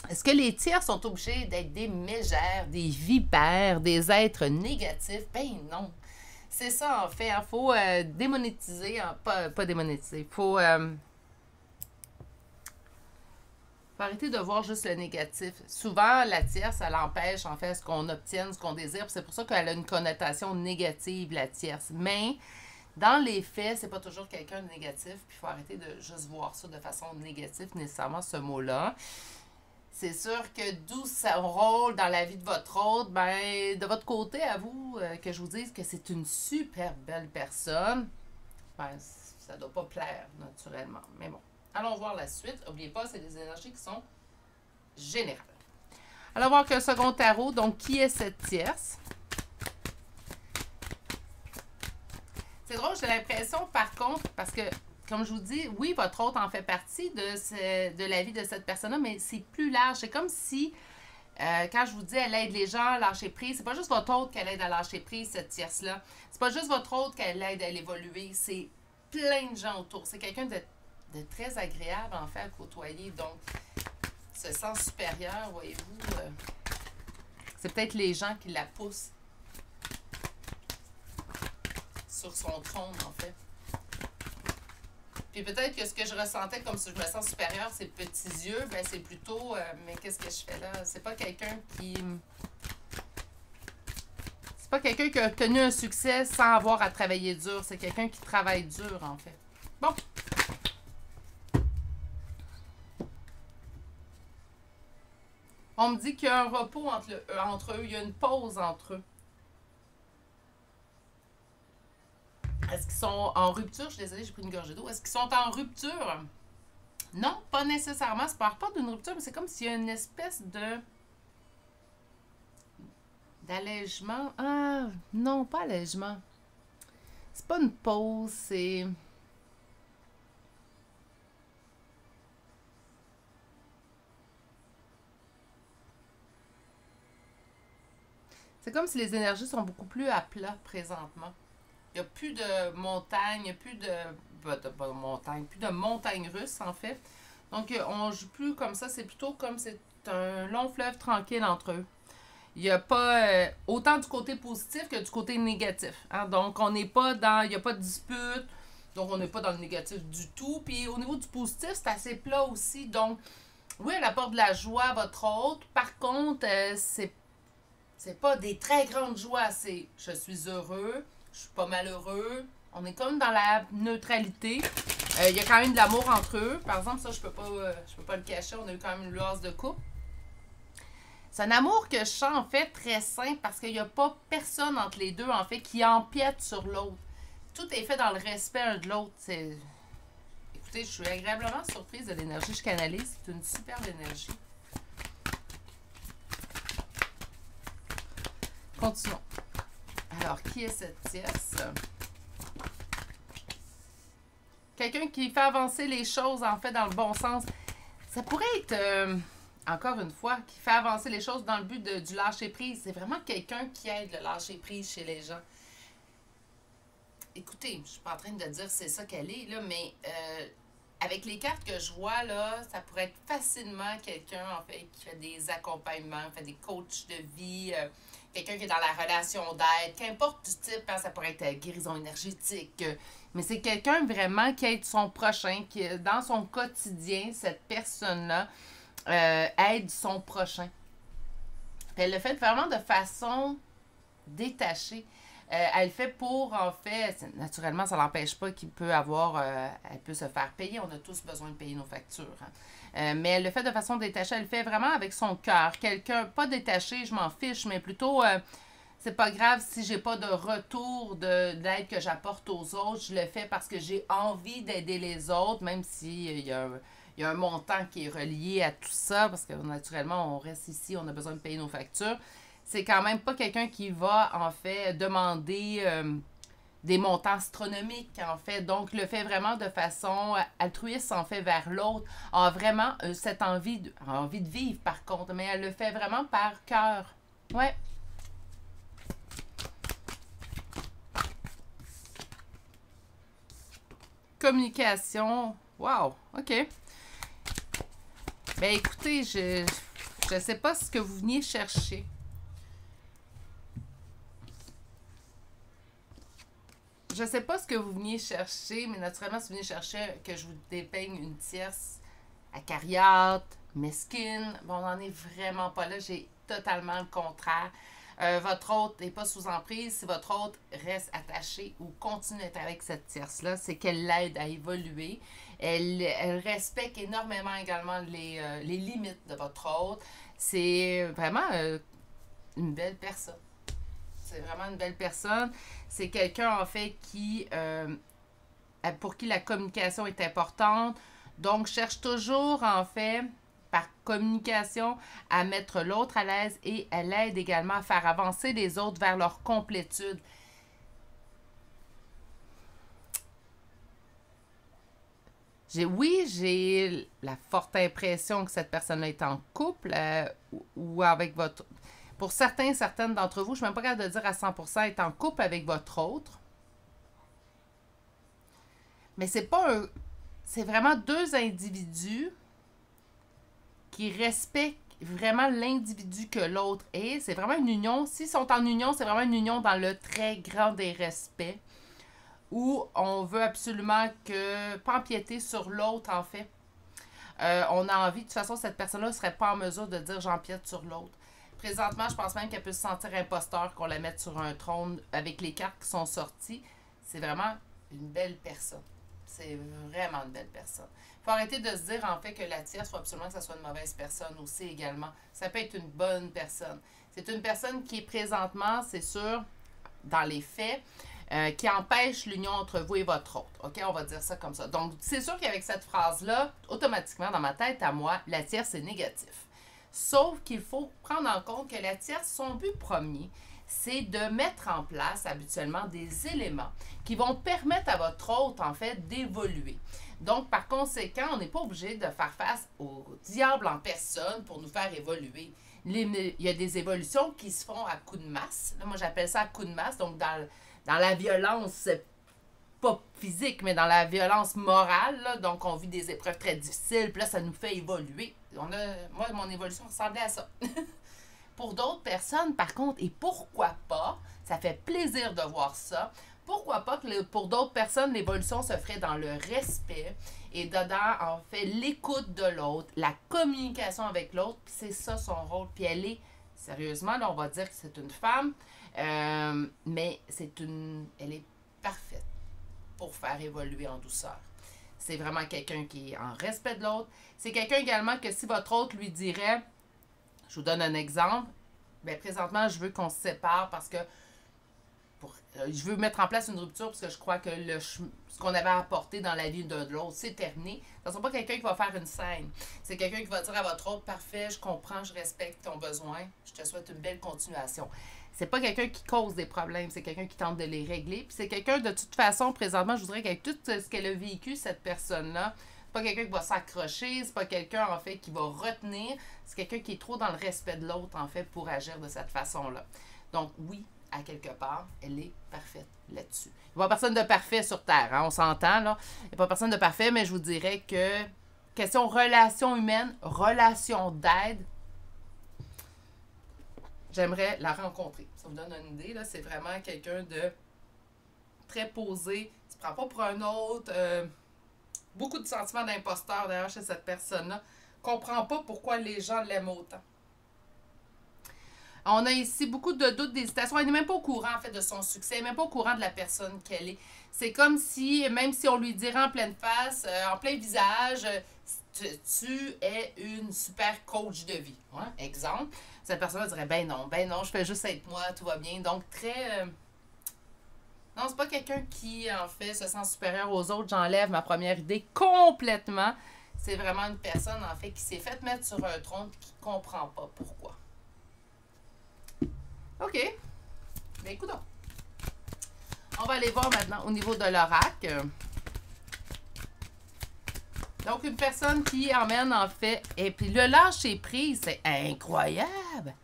Est-ce que les tiers sont obligés d'être des mégères, des vipères, des êtres négatifs? Ben non. C'est ça en fait. Il faut démonétiser. Pas démonétiser. Il faut faut arrêter de voir juste le négatif. Souvent, la tierce, elle empêche en fait ce qu'on obtienne, ce qu'on désire. C'est pour ça qu'elle a une connotation négative, la tierce. Mais dans les faits, c'est pas toujours quelqu'un de négatif. Puis il faut arrêter de juste voir ça de façon négative, nécessairement ce mot-là. C'est sûr que d'où son rôle dans la vie de votre autre, ben, de votre côté, à vous, que je vous dise que c'est une super belle personne, ben, ça doit pas plaire, naturellement. Mais bon, allons voir la suite. N'oubliez pas, c'est des énergies qui sont générales. Allons voir qu'un second tarot. Donc, qui est cette tierce? C'est drôle, j'ai l'impression, par contre, parce que comme je vous dis, oui, votre hôte en fait partie de la vie de cette personne-là, mais c'est plus large. C'est comme si, quand je vous dis elle aide les gens à lâcher prise, c'est pas juste votre hôte qu'elle aide à lâcher prise, cette tierce-là. C'est pas juste votre hôte qu'elle aide à l'évoluer. C'est plein de gens autour. C'est quelqu'un de très agréable, en fait, à côtoyer. Donc, ce sens supérieur, voyez-vous, c'est peut-être les gens qui la poussent sur son trône, en fait. Puis peut-être que ce que je ressentais comme si je me sens supérieure, ces petits yeux, ben c'est plutôt, mais qu'est-ce que je fais là? C'est pas quelqu'un qui... C'est pas quelqu'un qui a obtenu un succès sans avoir à travailler dur. C'est quelqu'un qui travaille dur, en fait. Bon. On me dit qu'il y a un repos entre eux. Il y a une pause entre eux. Est-ce qu'ils sont en rupture? Je suis désolée, j'ai pris une gorgée d'eau. Est-ce qu'ils sont en rupture? Non, pas nécessairement. Ça ne parle pas d'une rupture, mais c'est comme s'il y a une espèce d'allègement. Ah, non, pas allègement. C'est pas une pause, c'est... C'est comme si les énergies sont beaucoup plus à plat présentement. Il n'y a plus de montagne, il n'y a plus plus de montagne russe en fait. Donc on ne joue plus comme ça, c'est plutôt comme c'est un long fleuve tranquille entre eux. Il n'y a pas autant du côté positif que du côté négatif. Hein? Donc on n'est pas dans, il n'y a pas de dispute, donc on n'est pas dans le négatif du tout. Puis au niveau du positif, c'est assez plat aussi. Donc oui, elle apporte de la joie à votre hôte. Par contre, c'est pas des très grandes joies, c'est je suis heureux, je suis pas malheureux. On est comme dans la neutralité. Il y a quand même de l'amour entre eux. Par exemple, ça, je peux pas le cacher. On a eu quand même une lueur de couple. C'est un amour que je sens, en fait, très sain parce qu'il n'y a pas personne entre les deux, en fait, qui empiète sur l'autre. Tout est fait dans le respect un de l'autre. Écoutez, je suis agréablement surprise de l'énergie que je canalise. C'est une superbe énergie. Continuons. Alors, qui est cette tierce? Quelqu'un qui fait avancer les choses, en fait, dans le bon sens. Ça pourrait être, encore une fois, qui fait avancer les choses dans le but du lâcher-prise. C'est vraiment quelqu'un qui aide le lâcher-prise chez les gens. Écoutez, je ne suis pas en train de dire c'est ça qu'elle est, là, mais avec les cartes que je vois, là, ça pourrait être facilement quelqu'un, en fait, qui fait des accompagnements, fait des coachs de vie, quelqu'un qui est dans la relation d'aide, qu'importe du type, hein, ça pourrait être guérison énergétique, mais c'est quelqu'un vraiment qui aide son prochain, qui, dans son quotidien, cette personne-là aide son prochain. Elle le fait vraiment de façon détachée. Elle le fait pour, en fait, naturellement, ça n'empêche pas qu'il peut avoir, elle peut se faire payer. On a tous besoin de payer nos factures. Hein. Mais elle le fait de façon détachée. Elle le fait vraiment avec son cœur. Quelqu'un, pas détaché, je m'en fiche, mais plutôt, c'est pas grave si j'ai pas de retour de l'aide que j'apporte aux autres. Je le fais parce que j'ai envie d'aider les autres, même s'il y a un montant qui est relié à tout ça, parce que naturellement, on reste ici, on a besoin de payer nos factures. C'est quand même pas quelqu'un qui va, en fait, demander des montants astronomiques, en fait. Donc, le fait vraiment de façon altruiste, en fait, vers l'autre, a vraiment cette envie de vivre, par contre. Mais elle le fait vraiment par cœur. Ouais. Communication. Wow. OK. Ben, écoutez, je sais pas ce que vous veniez chercher. Je sais pas ce que vous veniez chercher, mais naturellement, si vous venez chercher que je vous dépeigne une tierce acariate, mesquine. Bon, on n'en est vraiment pas là. J'ai totalement le contraire. Votre hôte n'est pas sous emprise. Si votre hôte reste attaché ou continue d'être avec cette tierce-là, c'est qu'elle l'aide à évoluer. Elle respecte énormément également les limites de votre hôte. C'est vraiment une belle personne. C'est vraiment une belle personne. C'est quelqu'un, en fait, pour qui la communication est importante. Donc, cherche toujours, en fait, par communication, à mettre l'autre à l'aise et elle aide également à faire avancer les autres vers leur complétude. J'ai la forte impression que cette personne-là est en couple ou avec votre... Pour certaines d'entre vous, je ne suis même pas capable de dire à 100% est en couple avec votre autre. Mais c'est pas un... C'est vraiment deux individus qui respectent vraiment l'individu que l'autre est. C'est vraiment une union. S'ils sont en union, c'est vraiment une union dans le très grand des respects, où on veut absolument pas empiéter sur l'autre, en fait. On a envie, de toute façon, cette personne-là ne serait pas en mesure de dire j'empiète sur l'autre. Présentement, je pense même qu'elle peut se sentir imposteur qu'on la mette sur un trône avec les cartes qui sont sorties. C'est vraiment une belle personne. C'est vraiment une belle personne. Il faut arrêter de se dire, en fait, que la tierce, il faut absolument que ça soit une mauvaise personne aussi également. Ça peut être une bonne personne. C'est une personne qui est présentement, c'est sûr, dans les faits, qui empêche l'union entre vous et votre autre. OK? On va dire ça comme ça. Donc, c'est sûr qu'avec cette phrase-là, automatiquement, dans ma tête, à moi, la tierce, c'est négatif. Sauf qu'il faut prendre en compte que la tierce, son but premier, c'est de mettre en place habituellement des éléments qui vont permettre à votre hôte, en fait, d'évoluer. Donc, par conséquent, on n'est pas obligé de faire face au diable en personne pour nous faire évoluer. Il y a des évolutions qui se font à coups de masse. Là, moi, j'appelle ça à coups de masse. Donc, dans la violence, pas physique, mais dans la violence morale. Là, donc, on vit des épreuves très difficiles. Puis là, ça nous fait évoluer. Moi, mon évolution ressemblait à ça. Pour d'autres personnes, par contre, et pourquoi pas, ça fait plaisir de voir ça, pourquoi pas que pour d'autres personnes, l'évolution se ferait dans le respect et dedans, en fait, l'écoute de l'autre, la communication avec l'autre, puis c'est ça son rôle. Puis elle est, sérieusement, là, on va dire que c'est une femme, mais elle est parfaite pour faire évoluer en douceur. C'est vraiment quelqu'un qui est en respect de l'autre. C'est quelqu'un également que si votre autre lui dirait... Je vous donne un exemple. Bien, présentement, je veux qu'on se sépare parce que je veux mettre en place une rupture parce que je crois que ce qu'on avait apporté dans la vie de l'autre, c'est terminé. Ce ne sera pas quelqu'un qui va faire une scène. C'est quelqu'un qui va dire à votre autre, parfait, je comprends, je respecte ton besoin, je te souhaite une belle continuation. C'est pas quelqu'un qui cause des problèmes, c'est quelqu'un qui tente de les régler. Puis c'est quelqu'un, de toute façon, présentement, je vous dirais qu'avec tout ce qu'elle a vécu, cette personne-là, c'est pas quelqu'un qui va s'accrocher, c'est pas quelqu'un, en fait, qui va retenir. C'est quelqu'un qui est trop dans le respect de l'autre, en fait, pour agir de cette façon-là. Donc, oui, à quelque part, elle est parfaite là-dessus. Il n'y a pas personne de parfait sur Terre, hein, on s'entend, là. Il n'y a pas personne de parfait, mais je vous dirais que, question relation humaine, relation d'aide, j'aimerais la rencontrer. Ça vous donne une idée, là. C'est vraiment quelqu'un de très posé. Il ne se prend pas pour un autre... beaucoup de sentiments d'imposteur d'ailleurs chez cette personne-là. Comprend pas pourquoi les gens l'aiment autant. On a ici beaucoup de doutes, d'hésitation. Elle n'est même pas au courant en fait de son succès, elle n'est même pas au courant de la personne qu'elle est. C'est comme si, même si on lui dirait en pleine face, en plein visage, tu es une super coach de vie. Hein? Exemple, cette personne dirait ben non, je fais juste être moi, tout va bien. Donc très... Non, c'est pas quelqu'un qui, en fait, se sent supérieur aux autres. J'enlève ma première idée complètement. C'est vraiment une personne, en fait, qui s'est faite mettre sur un trône et qui ne comprend pas pourquoi. OK. Bien, écoutons. On va aller voir maintenant au niveau de l'oracle. Donc, une personne qui emmène, en fait... Et puis, le lâcher-prise, c'est incroyable!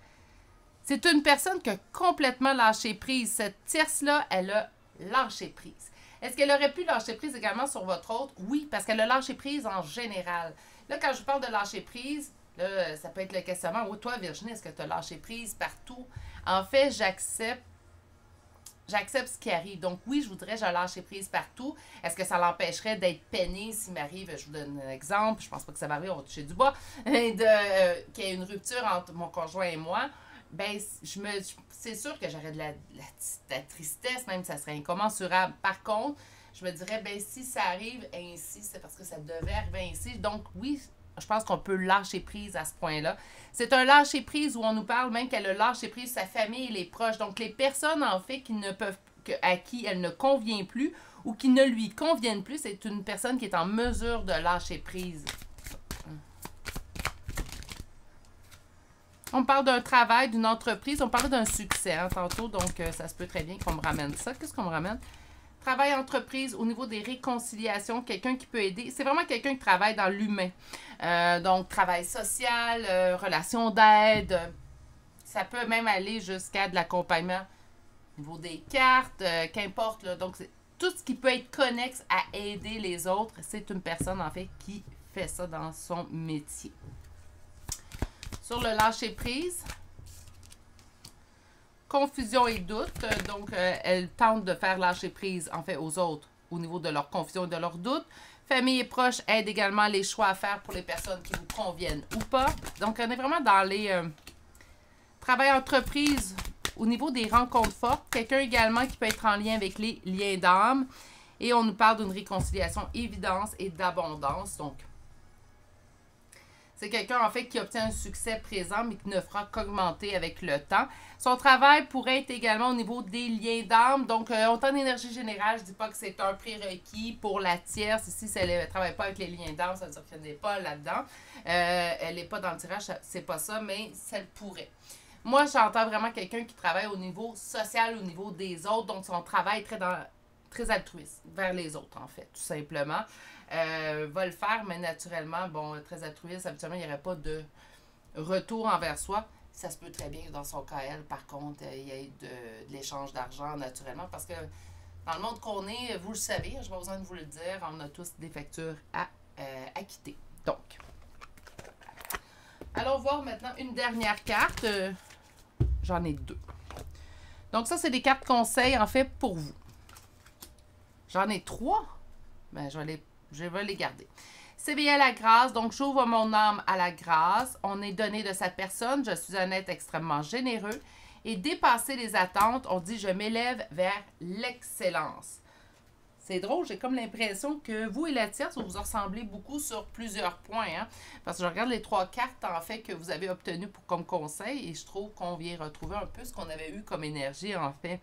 C'est une personne qui a complètement lâché prise. Cette tierce-là, elle a lâché prise. Est-ce qu'elle aurait pu lâcher prise également sur votre autre? Oui, parce qu'elle a lâché prise en général. Là, quand je parle de lâcher prise, là, ça peut être le questionnement. Oui, toi, Virginie, est-ce que tu as lâché prise partout? En fait, j'accepte j'accepte ce qui arrive. Donc oui, je voudrais, je lâcher prise partout. Est-ce que ça l'empêcherait d'être peiné s'il m'arrive, je vous donne un exemple, je pense pas que ça va arriver, on va toucher du bois, qu'il y ait une rupture entre mon conjoint et moi, ben c'est sûr que j'aurais de la tristesse, même ça serait incommensurable. Par contre, je me dirais, ben si ça arrive ainsi, c'est parce que ça devait arriver ainsi. Donc oui, je pense qu'on peut lâcher prise à ce point-là. C'est un lâcher prise où on nous parle même qu'elle a lâché prise sa famille et les proches. Donc les personnes en fait qui ne peuvent à qui elle ne convient plus ou qui ne lui conviennent plus, c'est une personne qui est en mesure de lâcher prise. On parle d'un travail, d'une entreprise, on parle d'un succès tantôt, donc ça se peut très bien qu'on me ramène ça. Qu'est-ce qu'on me ramène? Travail entreprise au niveau des réconciliations, quelqu'un qui peut aider. C'est vraiment quelqu'un qui travaille dans l'humain. Donc, travail social, relation d'aide. Ça peut même aller jusqu'à de l'accompagnement au niveau des cartes, qu'importe. Donc, tout ce qui peut être connexe à aider les autres, c'est une personne, en fait, qui fait ça dans son métier. Sur le lâcher-prise, confusion et doute. Donc, elle tente de faire lâcher prise, en fait, aux autres au niveau de leur confusion et de leurs doutes. Famille et proches aident également les choix à faire pour les personnes qui vous conviennent ou pas. Donc, on est vraiment dans les travail entreprise au niveau des rencontres fortes. Quelqu'un également qui peut être en lien avec les liens d'âme. Et on nous parle d'une réconciliation évidence et d'abondance. Donc, c'est quelqu'un, en fait, qui obtient un succès présent, mais qui ne fera qu'augmenter avec le temps. Son travail pourrait être également au niveau des liens d'âme. Donc, autant d'énergie générale, je ne dis pas que c'est un prérequis pour la tierce. Ici, si elle ne travaille pas avec les liens d'âme, ça veut dire qu'elle n'est pas là-dedans. Elle n'est pas dans le tirage, c'est pas ça, mais ça le pourrait. Moi, j'entends vraiment quelqu'un qui travaille au niveau social, au niveau des autres. Donc, son travail est très altruiste vers les autres, en fait, tout simplement. Va le faire, mais naturellement, bon, très altruiste, habituellement, il n'y aurait pas de retour envers soi. Ça se peut très bien que dans son cas, elle, par contre, il y ait de l'échange d'argent naturellement, parce que dans le monde qu'on est, vous le savez, je n'ai pas besoin de vous le dire, on a tous des factures à acquitter. Donc, allons voir maintenant une dernière carte. J'en ai deux. Donc, ça, c'est des cartes conseils, en fait, pour vous. J'en ai trois. Ben, je vais les garder. S'éveiller à la grâce. Donc, j'ouvre mon âme à la grâce. On est donné de sa personne. Je suis un être extrêmement généreux. Et dépasser les attentes, on dit « je m'élève vers l'excellence ». C'est drôle, j'ai comme l'impression que vous et la tierce, vous ressemblez beaucoup sur plusieurs points. Hein? Parce que je regarde les trois cartes, en fait, que vous avez obtenues comme conseil. Et je trouve qu'on vient retrouver un peu ce qu'on avait eu comme énergie, en fait.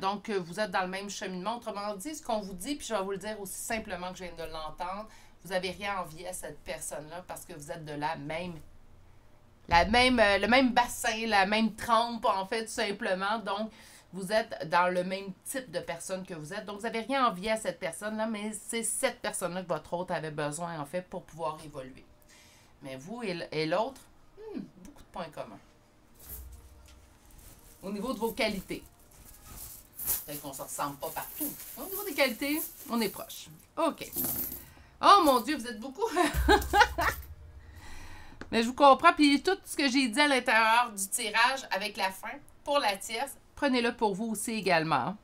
Donc, vous êtes dans le même cheminement. Autrement dit, ce qu'on vous dit, puis je vais vous le dire aussi simplement que je viens de l'entendre, vous n'avez rien envié à cette personne-là parce que vous êtes de le même bassin, la même trempe, en fait, tout simplement. Donc, vous êtes dans le même type de personne que vous êtes. Donc, vous n'avez rien envié à cette personne-là, mais c'est cette personne-là que votre hôte avait besoin, en fait, pour pouvoir évoluer. Mais vous et l'autre, beaucoup de points communs. Au niveau de vos qualités. Peut-être qu'on ne se ressemble pas partout. Au niveau des qualités, on est proche. OK. Oh mon Dieu, vous êtes beaucoup. Mais je vous comprends. Puis tout ce que j'ai dit à l'intérieur du tirage avec la fin, pour la tierce, prenez-le pour vous aussi également.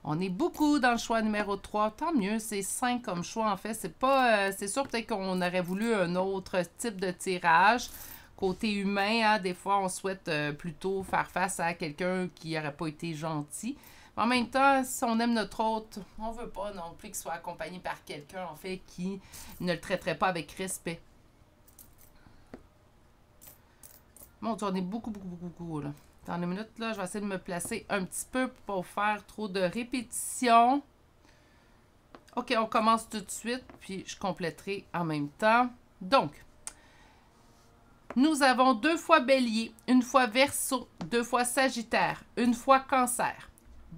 On est beaucoup dans le choix numéro 3. Tant mieux, c'est 5 comme choix en fait. C'est pas, c'est sûr peut-être qu'on aurait voulu un autre type de tirage. Côté humain, hein, des fois, on souhaite plutôt faire face à quelqu'un qui n'aurait pas été gentil. Mais en même temps, si on aime notre hôte, on ne veut pas non plus qu'il soit accompagné par quelqu'un, en fait, qui ne le traiterait pas avec respect. Mon Dieu, on est beaucoup, là. Dans une minute, là, je vais essayer de me placer un petit peu pour pas faire trop de répétitions. OK, on commence tout de suite, puis je compléterai en même temps. Donc, nous avons 2 fois Bélier, 1 fois Verseau, 2 fois Sagittaire, 1 fois Cancer.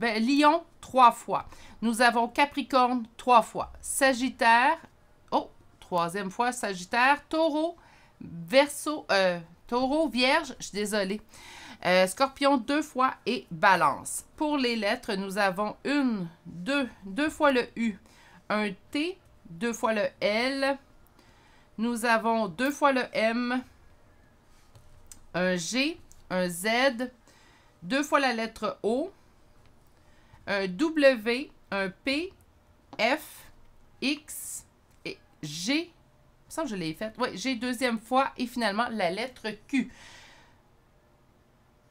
Lion, 3 fois. Nous avons Capricorne, 3 fois. Sagittaire, 3e fois Sagittaire, Taureau, Verseau, Taureau, Vierge, je suis désolée. Scorpion, 2 fois et Balance. Pour les lettres, nous avons 2 fois le U, un T, 2 fois le L. Nous avons 2 fois le M, un G, un Z, 2 fois la lettre O, un W, un P, F, X et G. Il me semble que je l'ai faite. Oui, G deuxième fois et finalement la lettre Q.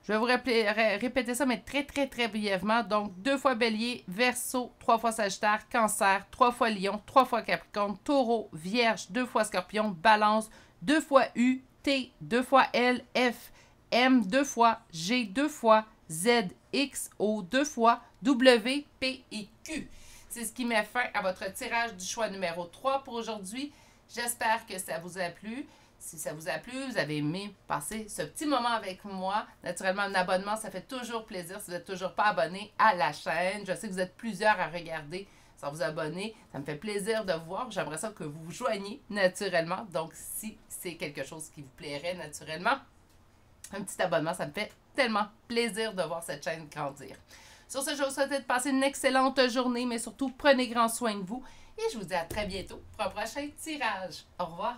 Je vais vous répéter ça, mais très, très, très brièvement. Donc, 2 fois Bélier, Verseau, 3 fois Sagittaire, Cancer, 3 fois Lion, 3 fois Capricorne, Taureau, Vierge, 2 fois Scorpion, Balance, 2 fois U, T, 2 fois L, F, M, 2 fois G, 2 fois Z, X, O, 2 fois W, P et Q. C'est ce qui met fin à votre tirage du choix numéro 3 pour aujourd'hui. J'espère que ça vous a plu. Si ça vous a plu, vous avez aimé passer ce petit moment avec moi. Naturellement, un abonnement, ça fait toujours plaisir si vous n'êtes toujours pas abonné à la chaîne. Je sais que vous êtes plusieurs à regarder sans vous abonner. Ça me fait plaisir de voir. J'aimerais ça que vous vous joigniez naturellement. Donc, si c'est quelque chose qui vous plairait naturellement, un petit abonnement, ça me fait tellement plaisir de voir cette chaîne grandir. Sur ce, je vous souhaite de passer une excellente journée, mais surtout, prenez grand soin de vous. Et je vous dis à très bientôt pour un prochain tirage. Au revoir.